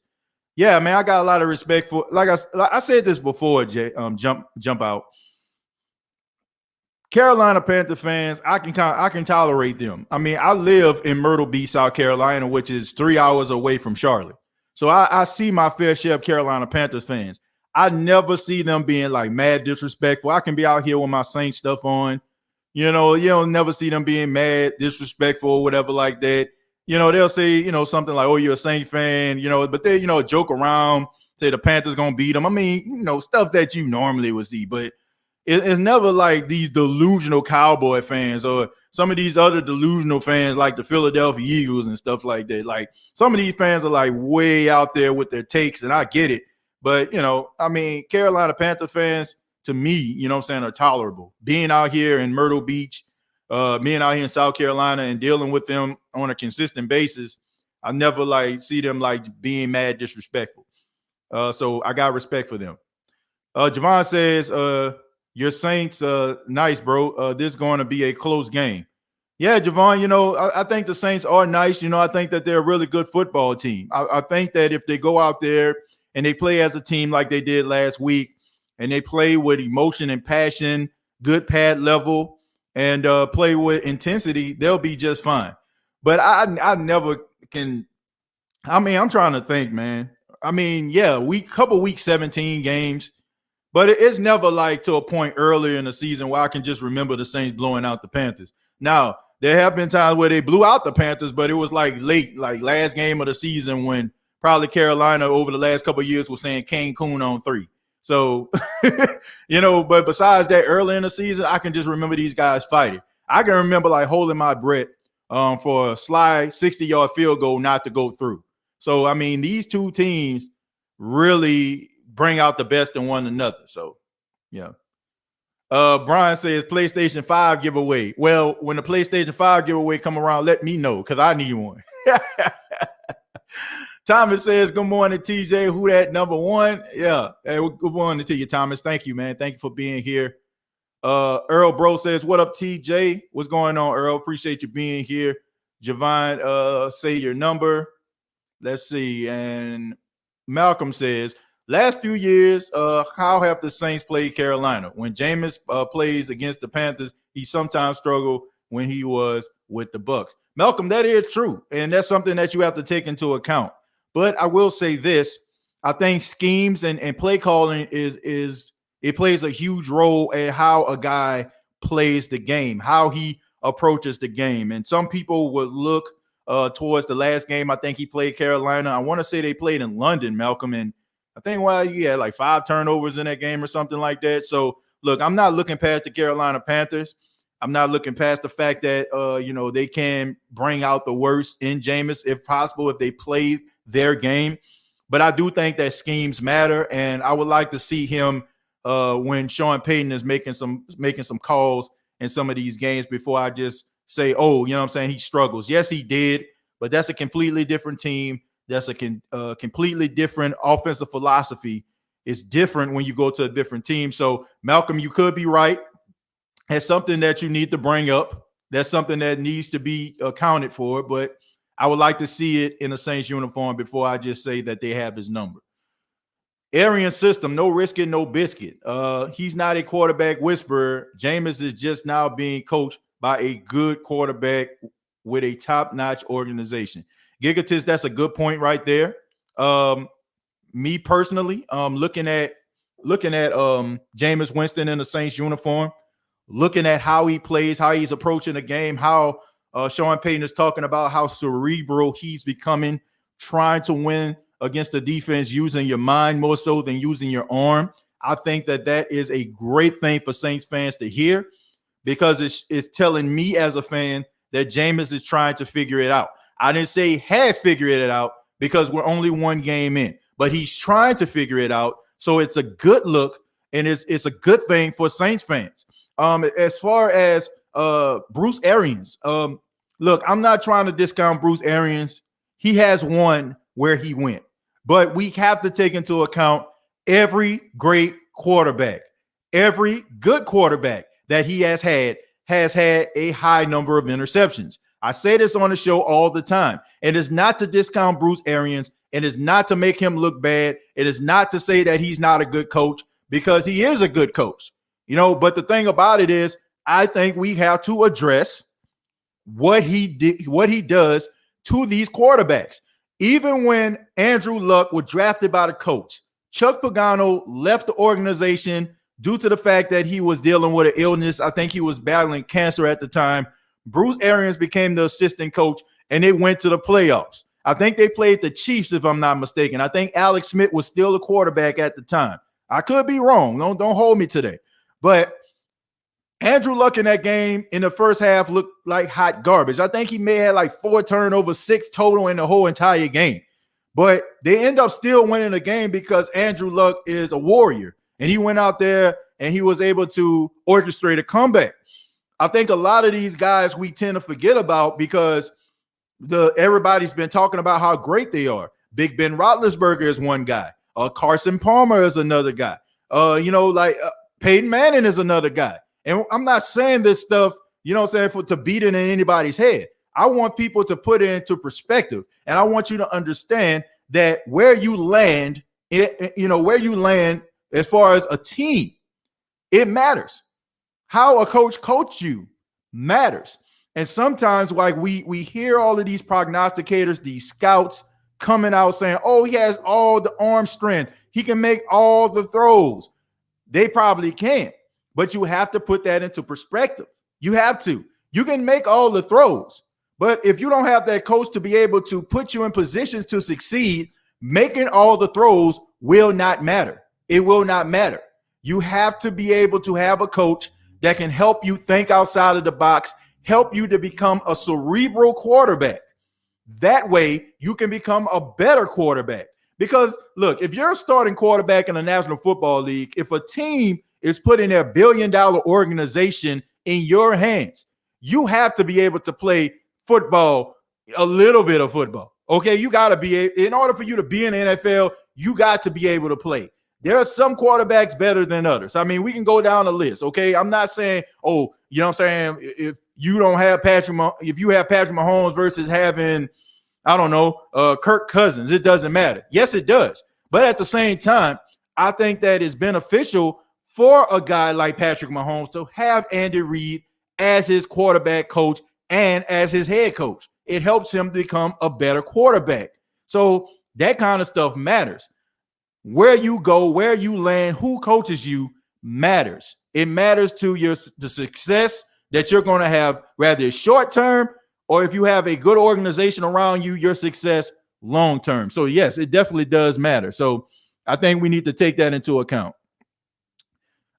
S1: Yeah, man, I got a lot of respect for, like I said this before, Jay, jump out. Carolina Panther fans, I can tolerate them. I mean, I live in Myrtle Beach, South Carolina, which is 3 hours away from Charlotte. So I see my fair share of Carolina Panthers fans. I never see them being like mad disrespectful. I can be out here with my Saints stuff on. You'll never see them being mad, disrespectful, or whatever like that. They'll say, something like, oh, you're a Saints fan, but they, joke around, say the Panthers going to beat them. I mean, stuff that you normally would see, but it's never like these delusional Cowboy fans or some of these other delusional fans like the Philadelphia Eagles and stuff like that. Like some of these fans are like way out there with their takes, and I get it. But, Carolina Panther fans, to me, are tolerable. Being out here in Myrtle Beach, being out here in South Carolina and dealing with them on a consistent basis, I never see them being mad disrespectful. So I got respect for them. Javon says, your Saints, nice, bro. This is going to be a close game. Yeah, Javon, I think the Saints are nice. I think that they're a really good football team. I think that if they go out there and they play as a team like they did last week, and they play with emotion and passion, good pad level, and play with intensity, they'll be just fine. But I never can. I mean, I'm trying to think, man. I mean, yeah, couple week 17 games, but it's never to a point earlier in the season where I can just remember the Saints blowing out the Panthers. Now, there have been times where they blew out the Panthers, but it was late, last game of the season when probably Carolina over the last couple of years was saying Cancun on 3. So, but besides that, early in the season, I can just remember these guys fighting. I can remember holding my breath for a slide 60-yard field goal not to go through. So, I mean, these two teams really bring out the best in one another. So, yeah. Brian says PlayStation 5 giveaway. Well, when the PlayStation 5 giveaway come around, let me know because I need one. Thomas says, good morning, TJ. Who that number one? Yeah. Hey, good morning to you, Thomas. Thank you, man. Thank you for being here. Earl Bro says, what up, TJ? What's going on, Earl? Appreciate you being here. Javon, say your number. Let's see. And Malcolm says, last few years, how have the Saints played Carolina? When Jameis plays against the Panthers, he sometimes struggled when he was with the Bucs. Malcolm, that is true. And that's something that you have to take into account. But I will say this. I think schemes and play calling it plays a huge role in how a guy plays the game, how he approaches the game. And some people would look towards the last game. I think he played Carolina. I want to say they played in London, Malcolm. And I think, he had like 5 turnovers in that game or something like that. So, look, I'm not looking past the Carolina Panthers. I'm not looking past the fact that, they can bring out the worst in Jameis if possible, if they play their game. But I do think that schemes matter, and I would like to see him when Sean Payton is making some calls in some of these games before I just say, he struggles. Yes, he did, but that's a completely different team. That's a completely different offensive philosophy. It's different when you go to a different team. So, Malcolm, you could be right. That's something that you need to bring up. That's something that needs to be accounted for, but I would like to see it in a Saints uniform before I just say that they have his number. Arians system, no risk it, no biscuit. He's not a quarterback whisperer. Jameis is just now being coached by a good quarterback with a top-notch organization. Gigatis, that's a good point right there. Me personally, looking at Jameis Winston in the Saints uniform, looking at how he plays, how he's approaching the game, how Sean Payton is talking about how cerebral he's becoming, trying to win against the defense using your mind more so than using your arm. I think that is a great thing for Saints fans to hear because it's telling me as a fan that Jameis is trying to figure it out. I didn't say he has figured it out because we're only one game in, but he's trying to figure it out. So it's a good look, and it's a good thing for Saints fans. As far as Bruce Arians, look, I'm not trying to discount Bruce Arians. He has won where he went, but we have to take into account every great quarterback, every good quarterback that he has had a high number of interceptions. I say this on the show all the time. It is not to discount Bruce Arians. It is not to make him look bad. It is not to say that he's not a good coach because he is a good coach. But the thing about it is, I think we have to address what he does to these quarterbacks. Even when Andrew Luck was drafted by the coach, Chuck Pagano left the organization due to the fact that he was dealing with an illness. I think he was battling cancer at the time. Bruce Arians became the assistant coach, and they went to the playoffs. I think they played the Chiefs, if I'm not mistaken. I think Alex Smith was still the quarterback at the time. I could be wrong. Don't hold me today. But Andrew Luck in that game in the first half looked like hot garbage. I think he may have like 4 turnovers, 6 total in the whole entire game. But they end up still winning the game because Andrew Luck is a warrior. And he went out there and he was able to orchestrate a comeback. I think a lot of these guys we tend to forget about because everybody's been talking about how great they are. Big Ben Roethlisberger is one guy. Carson Palmer is another guy. Peyton Manning is another guy. And I'm not saying this stuff, to beat it in anybody's head. I want people to put it into perspective. And I want you to understand that where you land, as far as a team, it matters. How a coach coaches you matters. And sometimes we hear all of these prognosticators, these scouts coming out saying, he has all the arm strength. He can make all the throws. They probably can, but you have to put that into perspective. You have to. You can make all the throws, but if you don't have that coach to be able to put you in positions to succeed, making all the throws will not matter. It will not matter. You have to be able to have a coach that can help you think outside of the box, help you to become a cerebral quarterback. That way you can become a better quarterback. Because look, if you're a starting quarterback in the National Football League, if a team is putting their billion-dollar organization in your hands, you have to be able to play football, a little bit of football. Okay, you got to be, in order for you to be in the NFL, you got to be able to play. There are some quarterbacks better than others. I mean, we can go down the list, okay? I'm not saying, if you have Patrick Mahomes versus having, Kirk Cousins, it doesn't matter. Yes, it does. But at the same time, I think that it's beneficial for a guy like Patrick Mahomes to have Andy Reid as his quarterback coach and as his head coach. It helps him become a better quarterback. So That kind of stuff matters. Where you go, where you land, who coaches you matters. It matters to the success that you're going to have, whether it's short term or if you have a good organization around you, your success long term. So yes, it definitely does matter. So I think we need to take that into account.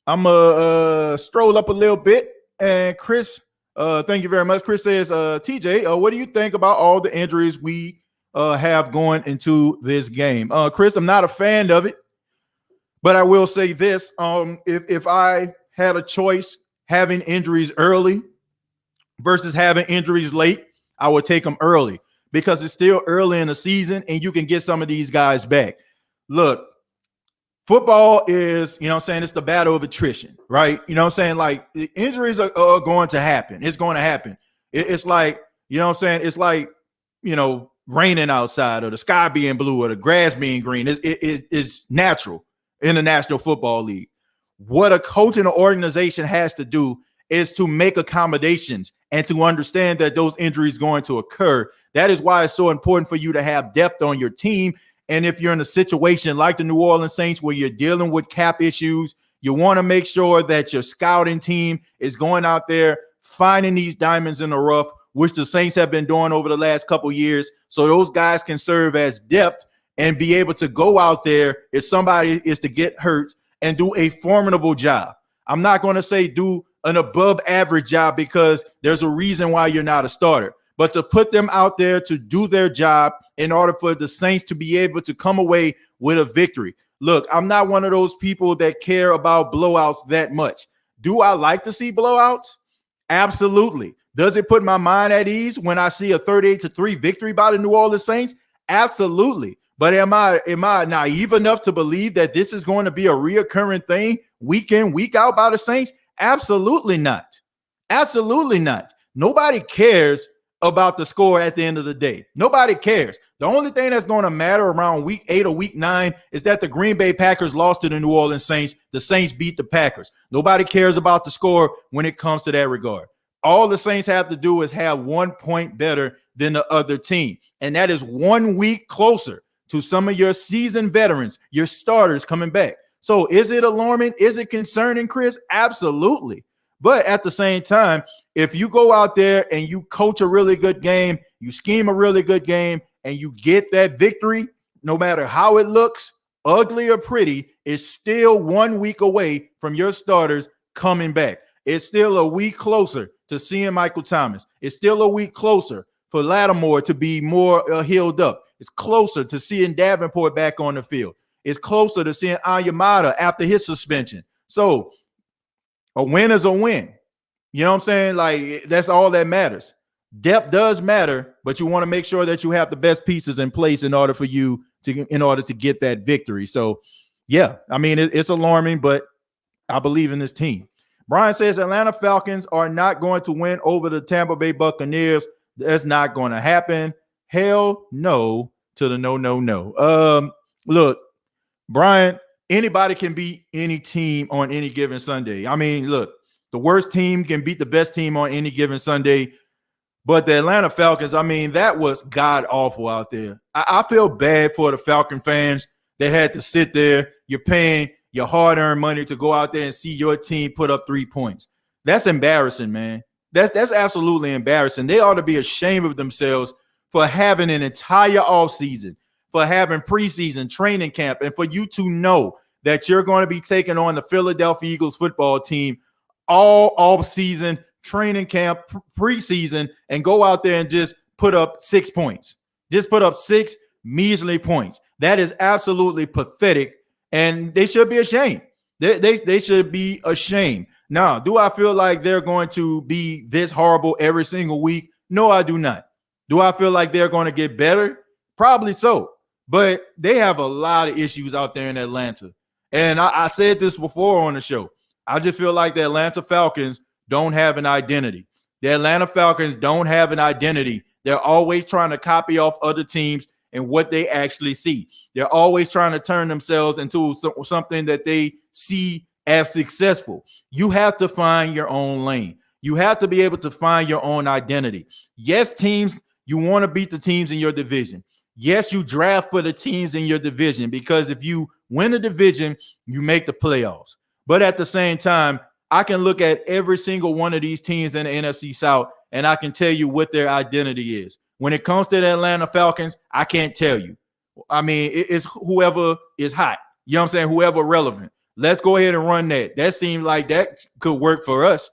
S1: I'm gonna stroll up a little bit, and Chris, thank you very much. Chris says, TJ, what do you think about all the injuries we have going into this game? Chris, I'm not a fan of it, but I will say this: if I had a choice, having injuries early versus having injuries late, I would take them early because it's still early in the season, and you can get some of these guys back. Look. Football is, it's the battle of attrition, right? Like injuries are going to happen. It's going to happen. It's like, it's like, raining outside or the sky being blue or the grass being green. It's natural in the National Football League. What a coach and an organization has to do is to make accommodations and to understand that those injuries are going to occur. That is why it's so important for you to have depth on your team. And if you're in a situation like the New Orleans Saints where you're dealing with cap issues, you want to make sure that your scouting team is going out there, finding these diamonds in the rough, which the Saints have been doing over the last couple years. So those guys can serve as depth and be able to go out there if somebody is to get hurt and do a formidable job. I'm not going to say do an above average job because there's a reason why you're not a starter. But to put them out there to do their job in order for the Saints to be able to come away with a victory. Look, I'm not one of those people that care about blowouts that much. Do I like to see blowouts? Absolutely. Does it put my mind at ease when I see a 38-3 victory by the New Orleans Saints? Absolutely. But am I naive enough to believe that this is going to be a reoccurring thing week in, week out by the Saints? Absolutely not. Absolutely not. Nobody cares about the score at the end of the day. Nobody cares. The only thing that's going to matter around week 8 or week 9 is that the Green Bay Packers lost to the New Orleans Saints. The Saints beat the Packers. Nobody cares about the score when it comes to that regard. All the Saints have to do is have 1 point better than the other team. And that is 1 week closer to some of your seasoned veterans, your starters coming back. So is it alarming? Is it concerning, Chris? Absolutely. But at the same time, if you go out there and you coach a really good game, you scheme a really good game, and you get that victory, no matter how it looks, ugly or pretty, it's still 1 week away from your starters coming back. It's still a week closer to seeing Michael Thomas. It's still a week closer for Lattimore to be more healed up. It's closer to seeing Davenport back on the field. It's closer to seeing Ayamada after his suspension. So a win is a win. You know what I'm saying? Like, that's all that matters. Depth does matter, but you want to make sure that you have the best pieces in place in order to get that victory. So, yeah, I mean, it's alarming, but I believe in this team. Brian says Atlanta Falcons are not going to win over the Tampa Bay Buccaneers. That's not going to happen. Hell no to the no. Look, Brian, anybody can beat any team on any given Sunday. I mean, look. The worst team can beat the best team on any given Sunday. But the Atlanta Falcons, I mean, that was god-awful out there. I feel bad for the Falcon fans that had to sit there. You're paying your hard-earned money to go out there and see your team put up 3 points. That's embarrassing, man. That's absolutely embarrassing. They ought to be ashamed of themselves for having an entire offseason, for having preseason training camp, and for you to know that you're going to be taking on the Philadelphia Eagles football team all off-season, training camp, preseason, and go out there and just put up 6 points. Just put up 6 measly points. That is absolutely pathetic, and they should be ashamed. They should be ashamed. Now, do I feel like they're going to be this horrible every single week? No, I do not. Do I feel like they're going to get better? Probably so. But they have a lot of issues out there in Atlanta. And I said this before on the show. I just feel like the Atlanta Falcons don't have an identity. The Atlanta Falcons don't have an identity. They're always trying to copy off other teams and what they actually see. They're always trying to turn themselves into something that they see as successful. You have to find your own lane. You have to be able to find your own identity. Yes, teams, you want to beat the teams in your division. yes, you draft for the teams in your division, because if you win a division, you make the playoffs. But at the same time, I can look at every single one of these teams in the NFC South, and I can tell you what their identity is. When it comes to the Atlanta Falcons, I can't tell you. I mean, it's whoever is hot. You know what I'm saying? Whoever relevant. Let's go ahead and run that. That seems like that could work for us.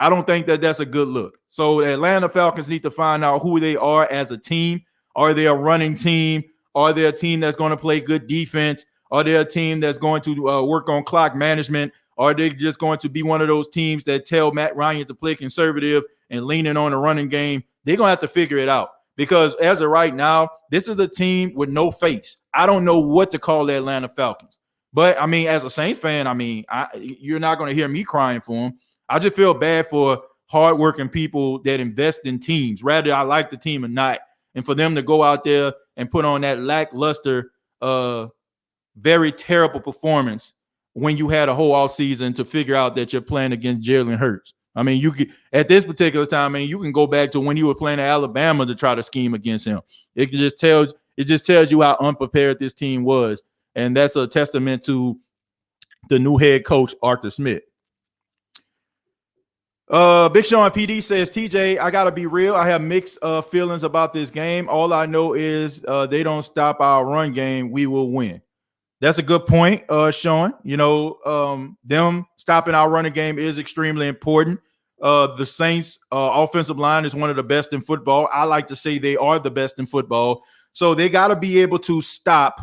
S1: I don't think that that's a good look. So the Atlanta Falcons need to find out who they are as a team. Are they a running team? Are they a team that's going to play good defense? Are they a team that's going to work on clock management? Are they just going to be one of those teams that tell Matt Ryan to play conservative and leaning on the running game? They're going to have to figure it out, because as of right now, this is a team with no face. I don't know what to call the Atlanta Falcons. But, I mean, as a Saints fan, I mean, you're not going to hear me crying for them. I just feel bad for hardworking people that invest in teams, whether I like the team or not, and for them to go out there and put on that lackluster, very terrible performance when you had a whole offseason to figure out that you're playing against Jalen Hurts. I mean, you could at this particular time, man, you can go back to when you were playing at Alabama to try to scheme against him. It just tells you how unprepared this team was, and that's a testament to the new head coach, Arthur Smith. Big Sean PD says, TJ, I gotta be real. I have mixed feelings about this game. All I know is they don't stop our run game, we will win. That's a good point, Sean. You know, them stopping our running game is extremely important. The Saints offensive line is one of the best in football. I like to say they are the best in football. So they got to be able to stop,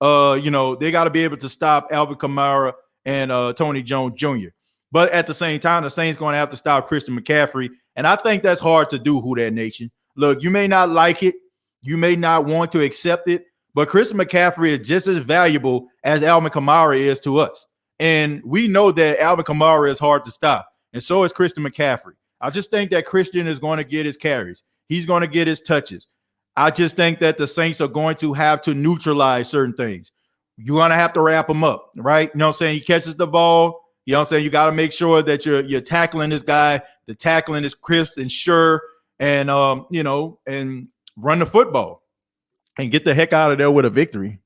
S1: they got to be able to stop Alvin Kamara and Tony Jones Jr. But at the same time, the Saints going to have to stop Christian McCaffrey. And I think that's hard to do, Who Dat Nation. Look, you may not like it. You may not want to accept it. But Christian McCaffrey is just as valuable as Alvin Kamara is to us. And we know that Alvin Kamara is hard to stop. And so is Christian McCaffrey. I just think that Christian is going to get his carries. He's going to get his touches. I just think that the Saints are going to have to neutralize certain things. You're going to have to wrap him up, right? You know what I'm saying? He catches the ball. You know what I'm saying? You got to make sure that you're tackling this guy. The tackling is crisp and sure, and and run the football and get the heck out of there with a victory.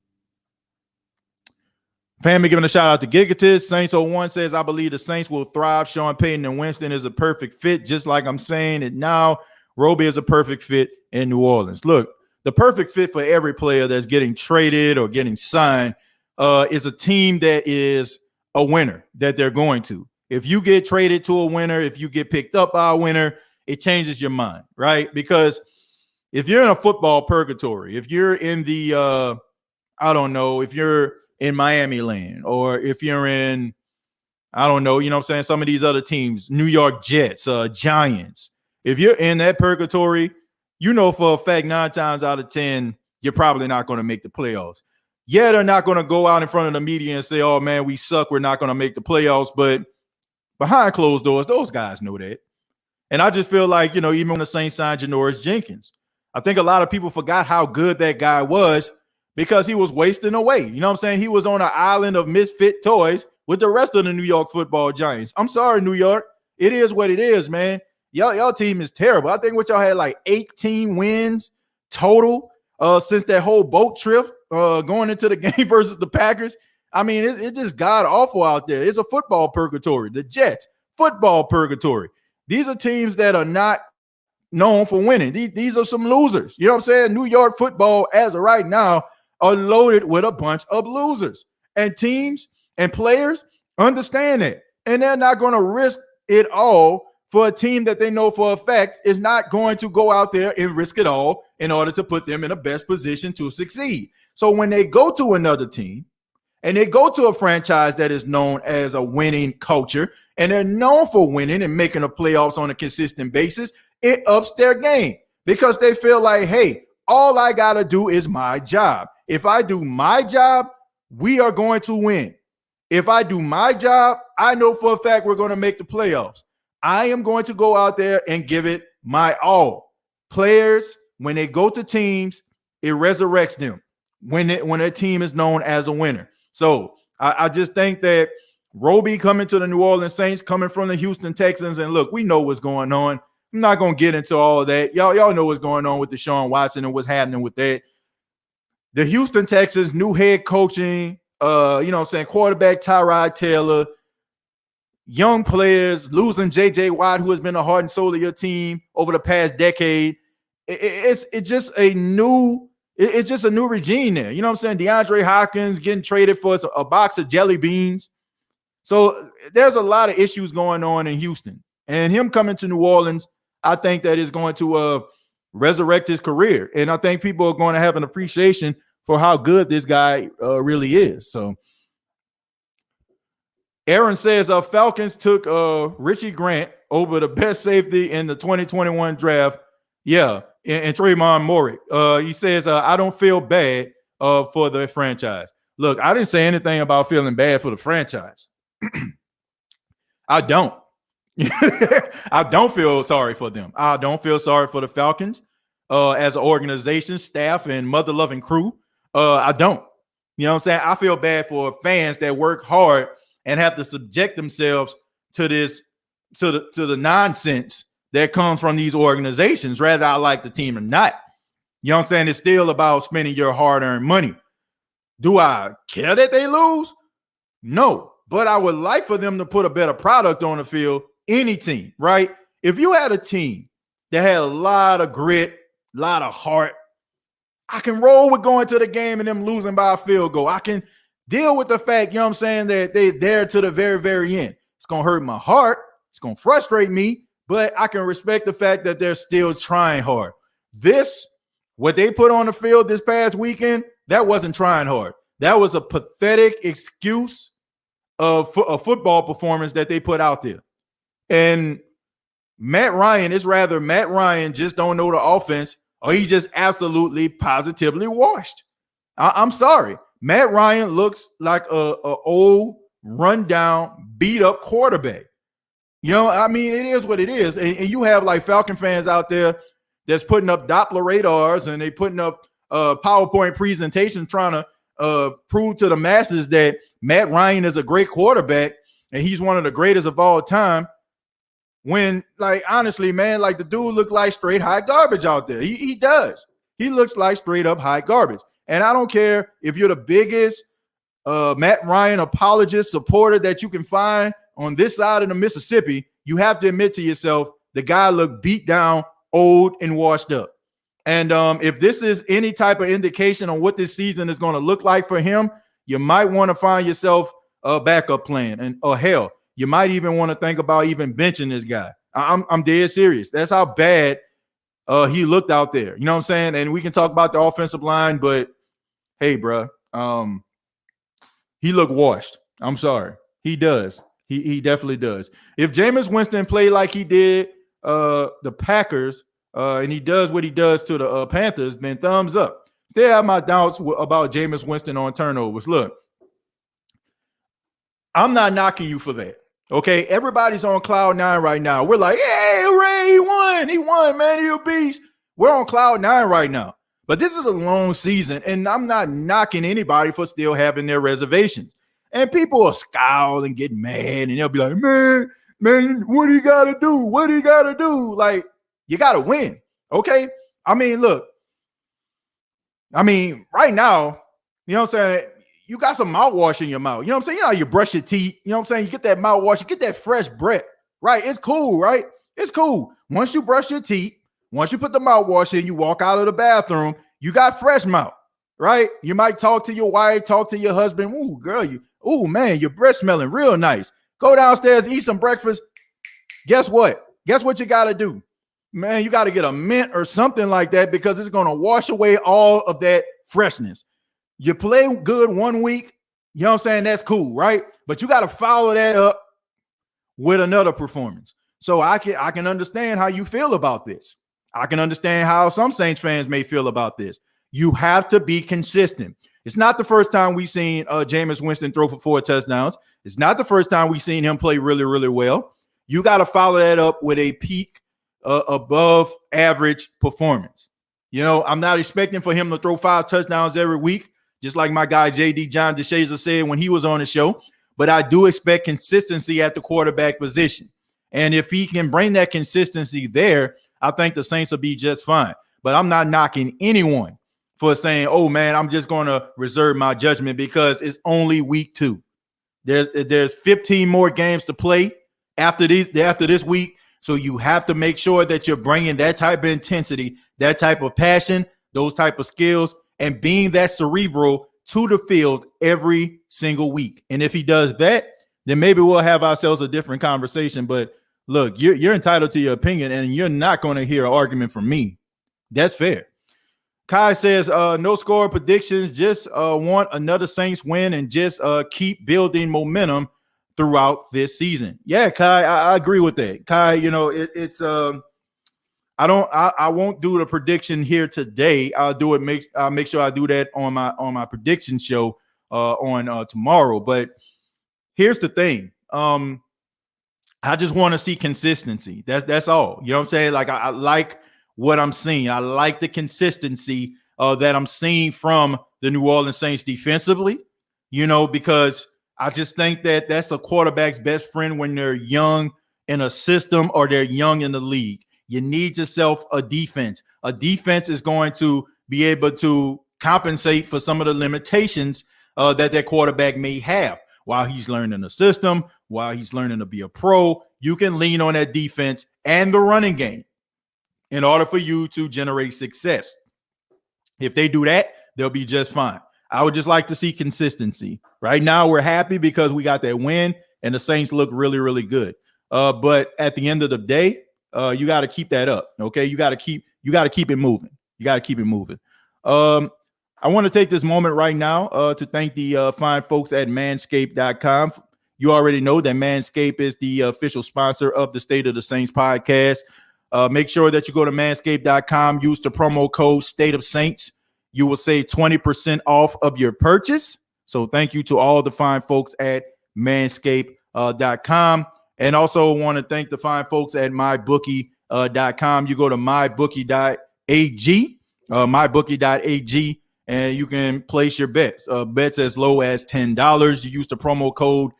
S1: Family giving a shout out to Gigatis. Saints 01 says, I believe the Saints will thrive. Sean Payton and Winston is a perfect fit, just like I'm saying it now. Roby is a perfect fit in New Orleans. Look, the perfect fit for every player that's getting traded or getting signed is a team that is a winner that they're going to. If you get traded to a winner, if you get picked up by a winner, it changes your mind, right? Because if you're in a football purgatory, if you're in the, if you're in Miami land, or if you're in, some of these other teams, New York Jets, Giants, if you're in that purgatory, you know for a fact 9 times out of 10, you're probably not going to make the playoffs. Yeah, they're not going to go out in front of the media and say, oh, man, we suck. We're not going to make the playoffs. But behind closed doors, those guys know that. And I just feel like, even when the Saints signed Janoris Jenkins, I think a lot of people forgot how good that guy was because he was wasting away. You know what I'm saying? He was on an island of misfit toys with the rest of the New York Football Giants. I'm sorry, New York. It is what it is, man. Y'all team is terrible. I think what y'all had like 18 wins total since that whole boat trip going into the game versus the Packers. I mean, it just god awful out there. It's a football purgatory. The Jets, football purgatory. These are teams that are not known for winning. These are some losers. You know what I'm saying? New York football, as of right now, are loaded with a bunch of losers. And teams and players understand that. And they're not going to risk it all for a team that they know for a fact is not going to go out there and risk it all in order to put them in the best position to succeed. So when they go to another team and they go to a franchise that is known as a winning culture and they're known for winning and making the playoffs on a consistent basis, it ups their game because they feel like, hey, all I got to do is my job. If I do my job, we are going to win. If I do my job, I know for a fact we're going to make the playoffs. I am going to go out there and give it my all. Players, when they go to teams, it resurrects them when a team is known as a winner. So I just think that Roby coming to the New Orleans Saints, coming from the Houston Texans, and look, we know what's going on. I'm not going to get into all of that. Y'all know what's going on with Deshaun Watson and what's happening with that. the Houston Texans, new head coaching, quarterback Tyrod Taylor, young players, losing J.J. Watt, who has been the heart and soul of your team over the past decade. It's just a new regime there. You know what I'm saying? DeAndre Hopkins getting traded for a box of jelly beans. So there's a lot of issues going on in Houston. And him coming to New Orleans, I think that is going to resurrect his career. And I think people are going to have an appreciation for how good this guy really is. So Aaron says Falcons took Richie Grant over the best safety in the 2021 draft. Yeah, and Trayvon Murray. He says, I don't feel bad for the franchise. Look, I didn't say anything about feeling bad for the franchise. I don't. I don't feel sorry for them. I don't feel sorry for the Falcons as an organization, staff, and mother-loving crew. I don't. You know what I'm saying? I feel bad for fans that work hard and have to subject themselves to this, to the nonsense that comes from these organizations, whether I like the team or not. You know what I'm saying? It's still about spending your hard-earned money. Do I care that they lose? No. But I would like for them to put a better product on the field. Any team, right? If you had a team that had a lot of grit, a lot of heart, I can roll with going to the game and them losing by a field goal. I can deal with the fact, you know what I'm saying, that they're there to the very, very end. It's going to hurt my heart. It's going to frustrate me, but I can respect the fact that they're still trying hard. What they put on the field this past weekend, that wasn't trying hard. That was a pathetic excuse of a football performance that they put out there. And Matt Ryan just don't know the offense, or he just absolutely positively washed. I'm sorry. Matt Ryan looks like a old, rundown, beat-up quarterback. You know, I mean, it is what it is. And you have like Falcon fans out there that's putting up Doppler radars and they putting up PowerPoint presentations trying to prove to the masses that Matt Ryan is a great quarterback and he's one of the greatest of all time. When, like, honestly, man, like the dude looked like straight hot garbage out there. He does. He looks like straight up hot garbage. And I don't care if you're the biggest Matt Ryan apologist supporter that you can find on this side of the Mississippi. You have to admit to yourself, the guy looked beat down, old, and washed up. And if this is any type of indication on what this season is going to look like for him, you might want to find yourself a backup plan. Or hell, you might even want to think about even benching this guy. I'm dead serious. That's how bad he looked out there. You know what I'm saying? And we can talk about the offensive line, but hey, bro, he looked washed. I'm sorry. He does. He definitely does. If Jameis Winston played like he did the Packers, and he does what he does to the Panthers, then thumbs up. Still have my doubts about Jameis Winston on turnovers. Look, I'm not knocking you for that. Okay, everybody's on cloud nine right now. We're like, hey, hooray, he won, man, he a beast. We're on cloud nine right now. But this is a long season, and I'm not knocking anybody for still having their reservations. And people will scowl and get mad, and they'll be like, man, what do you got to do? What do you got to do? Like, you got to win, okay? I mean, look. I mean, right now, you know what I'm saying? You got some mouthwash in your mouth. You know what I'm saying? You know how you brush your teeth. You know what I'm saying? You get that mouthwash. You get that fresh breath, right? It's cool, right? It's cool. Once you brush your teeth, once you put the mouthwash in, you walk out of the bathroom, you got fresh mouth, right? You might talk to your wife, talk to your husband. Ooh, girl, man, your breath smelling real nice. Go downstairs, eat some breakfast. Guess what? Guess what you got to do? Man, you got to get a mint or something like that because it's going to wash away all of that freshness. You play good 1 week, you know what I'm saying? That's cool, right? But you got to follow that up with another performance. So I can understand how you feel about this. I can understand how some Saints fans may feel about this. You have to be consistent. It's not the first time we've seen Jameis Winston throw for 4 touchdowns. It's not the first time we've seen him play really, really well. You got to follow that up with a peak above average performance. You know, I'm not expecting for him to throw 5 touchdowns every week, just like my guy JD John DeShazer said when he was on the show. But I do expect consistency at the quarterback position. And if he can bring that consistency there, I think the Saints will be just fine. But I'm not knocking anyone for saying, oh, man, I'm just going to reserve my judgment because it's only week 2. There's 15 more games to play after this week. So you have to make sure that you're bringing that type of intensity, that type of passion, those type of skills, and being that cerebral to the field every single week. And if he does that, then maybe we'll have ourselves a different conversation. But look, you're entitled to your opinion, and you're not going to hear an argument from me. That's fair. Kai says, no score predictions, just want another Saints win and just keep building momentum throughout this season. Yeah, Kai, I agree with that. Kai, I won't do the prediction here today. I'll make sure I do that on my prediction show on tomorrow. But here's the thing. I just want to see consistency. That's all. You know what I'm saying? Like I like what I'm seeing. I like the consistency that I'm seeing from the New Orleans Saints defensively, because I just think that that's a quarterback's best friend when they're young in a system or they're young in the league. You need yourself a defense. A defense is going to be able to compensate for some of the limitations that quarterback may have while he's learning the system, while he's learning to be a pro. You can lean on that defense and the running game in order for you to generate success. If they do that, they'll be just fine. I would just like to see consistency. Right now, we're happy because we got that win, and the Saints look really, really good. But at the end of the day, you got to keep that up. Okay, you got to keep it moving. You got to keep it moving. I want to take this moment right now to thank the fine folks at Manscaped.com. You already know that Manscaped is the official sponsor of the State of the Saints podcast. Make sure that you go to Manscaped.com, use the promo code State of Saints. You will save 20% off of your purchase. So thank you to all the fine folks at Manscaped.com. And also want to thank the fine folks at MyBookie.com. You go to MyBookie.ag, MyBookie.ag, and you can place your bets. Bets as low as $10. You use the promo code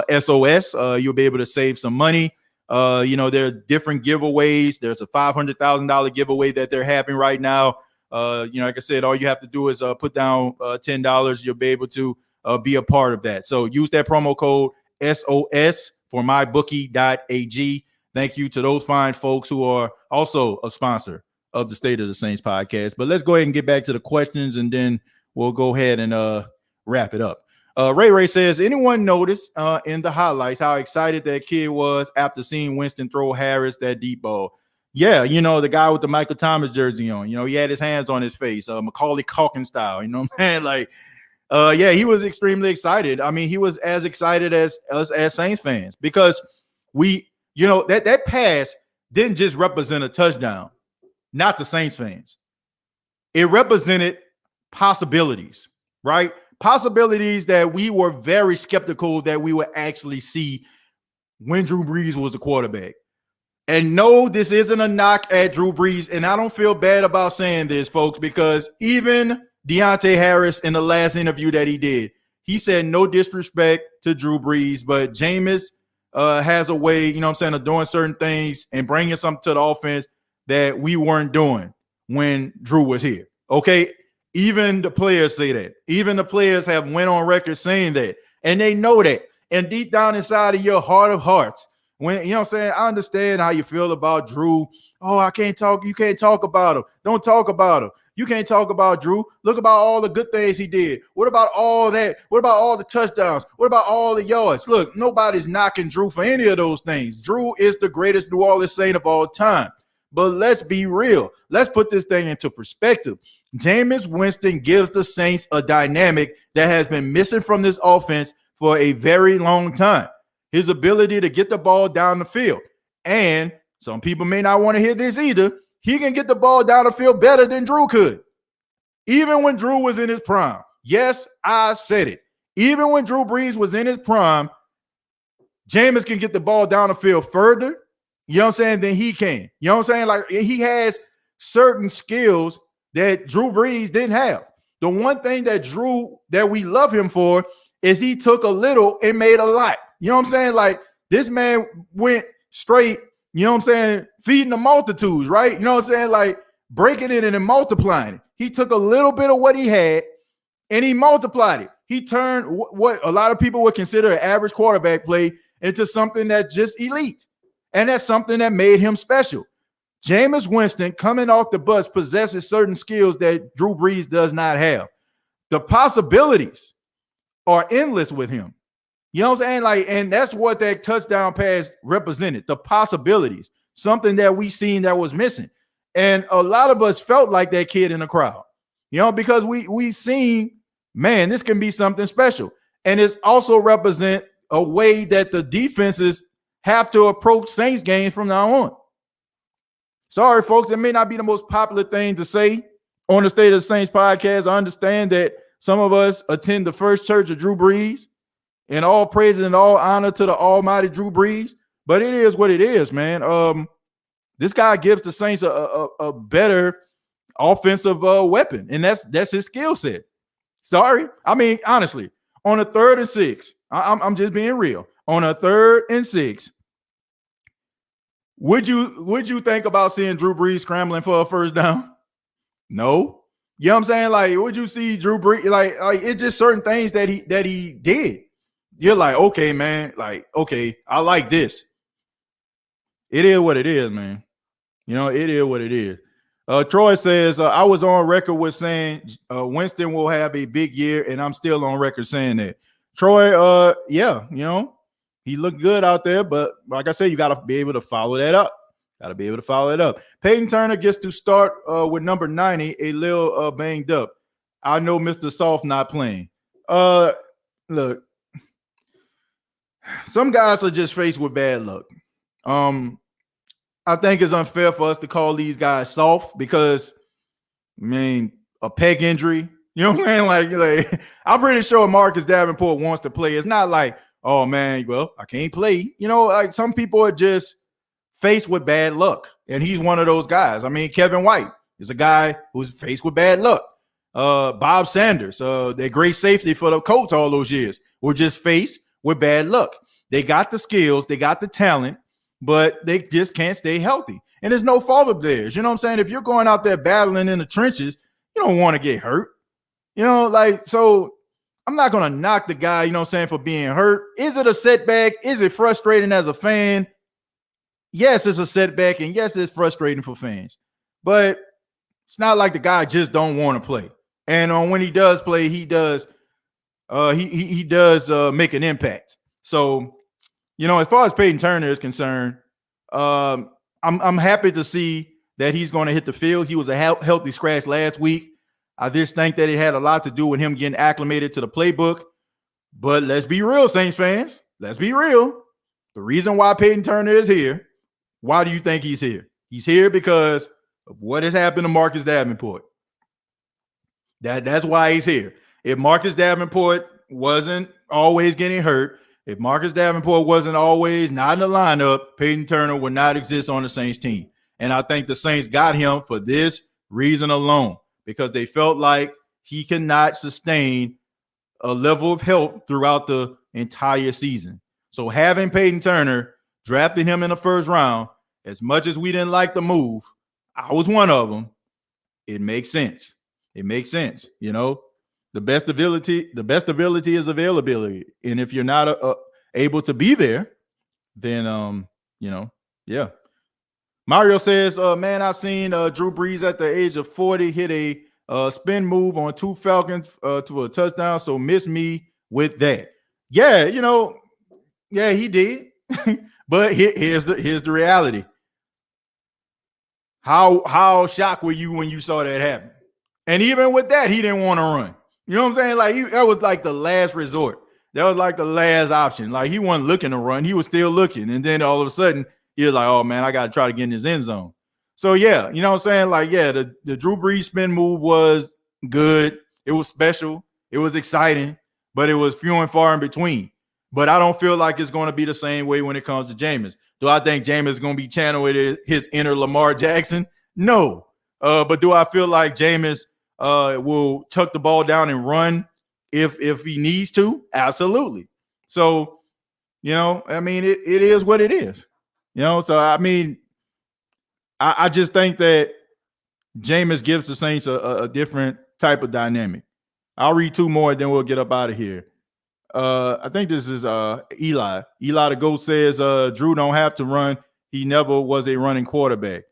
S1: SOS. You'll be able to save some money. There are different giveaways. There's a $500,000 giveaway that they're having right now. Like I said, all you have to do is put down $10. You'll be able to be a part of that. So use that promo code SOS for mybookie.ag. Thank you to those fine folks who are also a sponsor of the State of the Saints podcast. But let's go ahead and get back to the questions, and then we'll go ahead and wrap it up. Ray says, anyone notice in the highlights how excited that kid was after seeing Winston throw Harris that deep ball? Yeah, the guy with the Michael Thomas jersey on, he had his hands on his face, Macaulay Culkin style, man? Like, he was extremely excited. I mean, he was as excited as us as Saints fans because that pass didn't just represent a touchdown, not the Saints fans. It represented possibilities, right? Possibilities that we were very skeptical that we would actually see when Drew Brees was the quarterback. And no, this isn't a knock at Drew Brees, and I don't feel bad about saying this, folks, because even Deontay Harris in the last interview that he did, he said no disrespect to Drew Brees, but Jameis has a way, of doing certain things and bringing something to the offense that we weren't doing when Drew was here. Okay, even the players say that. Even the players have went on record saying that, and they know that. And deep down inside of your heart of hearts, when I understand how you feel about Drew. Oh, I can't talk. You can't talk about him. Don't talk about him. You can't talk about Drew. Look about all the good things he did. What about all that? What about all the touchdowns? What about all the yards? Look, nobody's knocking Drew for any of those things. Drew is the greatest New Orleans Saint of all time. But let's be real. Let's put this thing into perspective. Jameis Winston gives the Saints a dynamic that has been missing from this offense for a very long time. His ability to get the ball down the field. And some people may not want to hear this either. He can get the ball down the field better than Drew could. Even when Drew was in his prime. Yes, I said it. Even when Drew Brees was in his prime, Jameis can get the ball down the field further, than he can. Like, he has certain skills that Drew Brees didn't have. The one thing that we love him for is he took a little and made a lot. Like, this man went straight, feeding the multitudes, right? Like, breaking it and then multiplying it. He took a little bit of what he had and he multiplied it. He turned what a lot of people would consider an average quarterback play into something that's just elite. And that's something that made him special. Jameis Winston, coming off the bus, possesses certain skills that Drew Brees does not have. The possibilities are endless with him. You know what I'm saying? And that's what that touchdown pass represented, the possibilities, something that we seen that was missing. And a lot of us felt like that kid in the crowd, because we seen, man, this can be something special. And it's also represent a way that the defenses have to approach Saints games from now on. Sorry, folks, it may not be the most popular thing to say on the State of the Saints podcast. I understand that some of us attend the First Church of Drew Brees, and all praise and all honor to the almighty Drew Brees, but it is what it is, man. This guy gives the Saints a better offensive weapon, and that's his skill set. Sorry. I mean, honestly, on a 3rd and 6, I'm just being real. On a 3rd and 6, would you think about seeing Drew Brees scrambling for a first down? No. You know what I'm saying? Like, would you see Drew Brees? Like it's just certain things that he did. You're like, okay, man. Like, okay, I like this. It is what it is, man. It is what it is. Troy says, I was on record with saying Winston will have a big year, and I'm still on record saying that. Troy, yeah, he looked good out there, but like I said, you got to be able to follow that up. Peyton Turner gets to start with number 90, a little banged up. I know Mr. Soft not playing. Look, some guys are just faced with bad luck. I think it's unfair for us to call these guys soft because, I mean, a pec injury, you know what I'm saying? Like I'm pretty sure Marcus Davenport wants to play. It's not like, oh, man, well, I can't play. Like some people are just faced with bad luck, and he's one of those guys. I mean, Kevin White is a guy who's faced with bad luck. Bob Sanders, their great safety for the Colts all those years, were just faced with bad luck. They got the skills, they got the talent, but they just can't stay healthy. And there's no fault of theirs. You know what I'm saying? If you're going out there battling in the trenches, you don't want to get hurt. So I'm not going to knock the guy, you know what I'm saying, for being hurt. Is it a setback? Is it frustrating as a fan? Yes, it's a setback, and yes, it's frustrating for fans. But it's not like the guy just don't want to play. And when he does play, he does he does make an impact. So, as far as Peyton Turner is concerned, I'm happy to see that he's going to hit the field. He was a healthy scratch last week. I just think that it had a lot to do with him getting acclimated to the playbook. But let's be real, Saints fans. Let's be real. The reason why Peyton Turner is here, why do you think he's here? He's here because of what has happened to Marcus Davenport. That's why he's here. If Marcus Davenport wasn't always getting hurt, if Marcus Davenport wasn't always not in the lineup, Peyton Turner would not exist on the Saints team. And I think the Saints got him for this reason alone, because they felt like he cannot sustain a level of help throughout the entire season. So having Peyton Turner, drafting him in the first round, as much as we didn't like the move, I was one of them. It makes sense. It makes sense. The best ability is availability. And if you're not able to be there, then, yeah. Mario says, man, I've seen Drew Brees at the age of 40 hit a spin move on 2 Falcons to a touchdown. So miss me with that. Yeah, yeah, he did. But here's the reality. How shocked were you when you saw that happen? And even with that, he didn't want to run. You know what I'm saying? Like that was like the last resort. That was like the last option. Like he wasn't looking to run. He was still looking. And then all of a sudden, he was like, oh, man, I got to try to get in his end zone. So, yeah, you know what I'm saying? Like, yeah, the Drew Brees spin move was good. It was special. It was exciting. But it was few and far in between. But I don't feel like it's going to be the same way when it comes to Jameis. Do I think Jameis is going to be channeling his inner Lamar Jackson? No. But do I feel like Jameis will tuck the ball down and run if he needs to? Absolutely. So, I mean, it is what it is. So, I mean, I just think that Jameis gives the Saints a different type of dynamic. I'll read 2 more, then we'll get up out of here. I think this is Eli. Eli the GOAT says Drew don't have to run. He never was a running quarterback.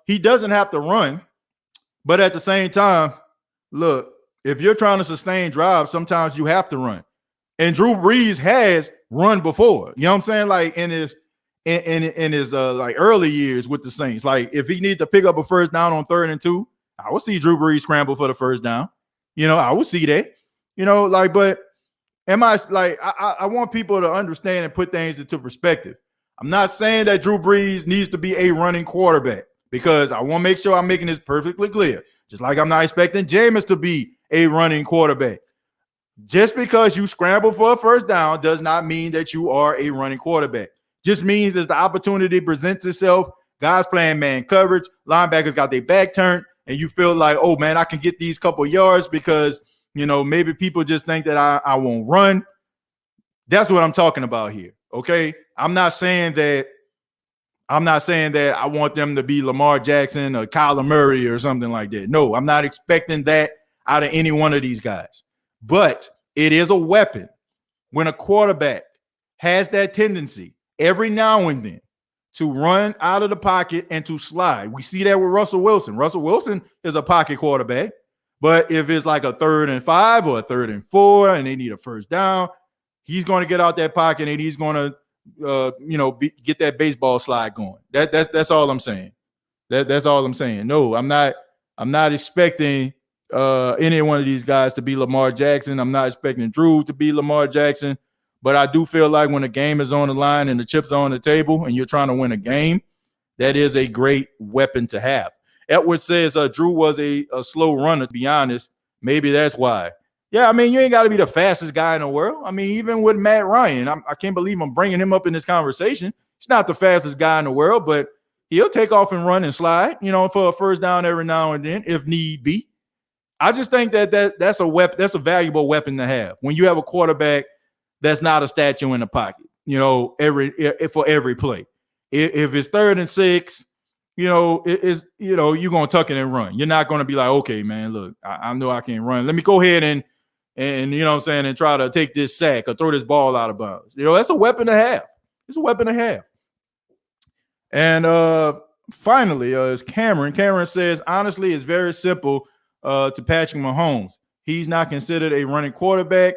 S1: He doesn't have to run, but at the same time, look, if you're trying to sustain drives, sometimes you have to run. And Drew Brees has run before. You know what I'm saying? Like in his like early years with the Saints. Like if he needed to pick up a first down on 3rd and 2, I would see Drew Brees scramble for the first down. You know, I would see that. You know, like, but am I like I want people to understand and put things into perspective. I'm not saying that Drew Brees needs to be a running quarterback because I want to make sure I'm making this perfectly clear. Just like I'm not expecting Jameis to be a running quarterback. Just because you scramble for a first down does not mean that you are a running quarterback. Just means that the opportunity presents itself. Guys playing man coverage, linebackers got their back turned, and you feel like, oh man, I can get these couple yards because, you know, maybe people just think that I won't run. That's what I'm talking about here. Okay. I'm not saying that I want them to be Lamar Jackson or Kyler Murray or something like that. No, I'm not expecting that out of any one of these guys. But it is a weapon when a quarterback has that tendency every now and then to run out of the pocket and to slide. We see that with Russell Wilson. Russell Wilson is a pocket quarterback, but if it's like a 3rd and 5 or a 3rd and 4 and they need a first down, he's going to get out that pocket and he's going to, get that baseball slide going. That's all I'm saying. That's all I'm saying. No, I'm not expecting any one of these guys to be Lamar Jackson. I'm not expecting Drew to be Lamar Jackson, but I do feel like when the game is on the line and the chips are on the table and you're trying to win a game, that is a great weapon to have. Edward says Drew was a slow runner, to be honest. Maybe that's why. Yeah, I mean, you ain't got to be the fastest guy in the world. I mean, even with Matt Ryan, I can't believe I'm bringing him up in this conversation. He's not the fastest guy in the world, but he'll take off and run and slide, for a first down every now and then if need be. I just think that's a weapon. That's a valuable weapon to have when you have a quarterback that's not a statue in the pocket. For every play. If it's 3rd and 6, you're gonna tuck it and run. You're not gonna be like, okay, man, look, I know I can't run. Let me go ahead and and try to take this sack or throw this ball out of bounds. That's a weapon to have. It's a weapon to have. And finally, is Cameron. Cameron says, honestly, it's very simple. To Patrick Mahomes, he's not considered a running quarterback,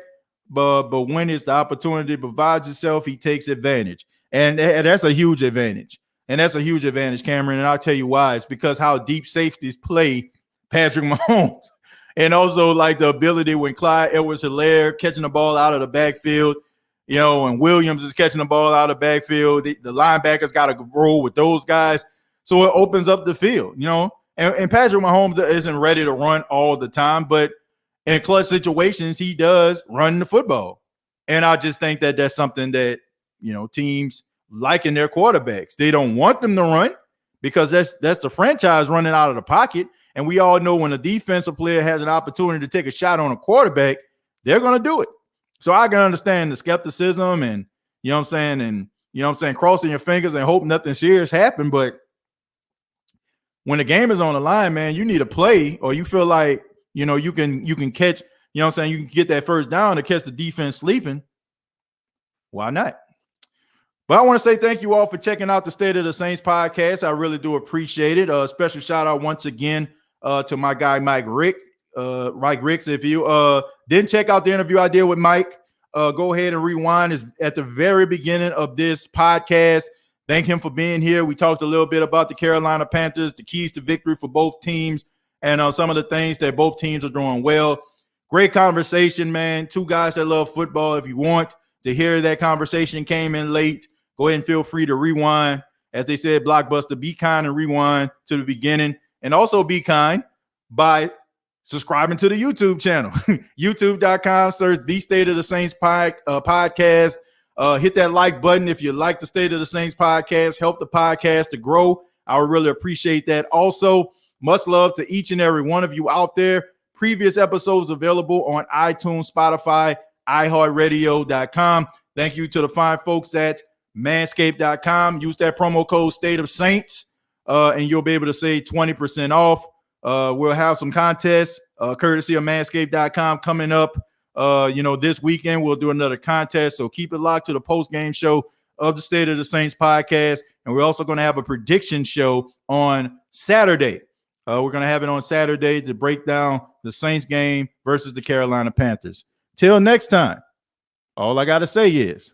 S1: but when it's the opportunity provides itself, he takes advantage, and that's a huge advantage. And that's a huge advantage, Cameron. And I'll tell you why. It's because how deep safeties play Patrick Mahomes, and also like the ability when Clyde Edwards-Helaire catching the ball out of the backfield, and Williams is catching the ball out of the backfield. The linebackers got to roll with those guys, so it opens up the field, And Patrick Mahomes isn't ready to run all the time, but in clutch situations, he does run the football. And I just think that that's something that, teams like in their quarterbacks. They don't want them to run because that's the franchise running out of the pocket. And we all know when a defensive player has an opportunity to take a shot on a quarterback, they're going to do it. So I can understand the skepticism and, crossing your fingers and hope nothing serious happened. But when the game is on the line, man, you need a play or you feel like, you can catch, you can get that first down to catch the defense sleeping. Why not? But I want to say thank you all for checking out the State of the Saints podcast. I really do appreciate it. A special shout out once again to my guy, Mike Ricks. If you didn't check out the interview I did with Mike, go ahead and rewind. It's at the very beginning of this podcast. Thank him for being here. We talked a little bit about the Carolina Panthers, the keys to victory for both teams, and some of the things that both teams are doing well. Great conversation, man. 2 guys that love football. If you want to hear that conversation came in late, go ahead and feel free to rewind. As they said, Blockbuster, be kind and rewind to the beginning. And also be kind by subscribing to the YouTube channel. YouTube.com, search The State of the Saints podcast. Hit that like button if you like the State of the Saints podcast. Help the podcast to grow. I would really appreciate that. Also, much love to each and every one of you out there. Previous episodes available on iTunes, Spotify, iHeartRadio.com. Thank you to the fine folks at Manscaped.com. Use that promo code State of Saints and you'll be able to save 20% off. We'll have some contests courtesy of Manscaped.com coming up. This weekend we'll do another contest, so keep it locked to the post-game show of the State of the Saints podcast. And we're also going to have a prediction show on Saturday. We're going to have it on Saturday to break down the Saints game versus the Carolina Panthers. Till next time, all I got to say is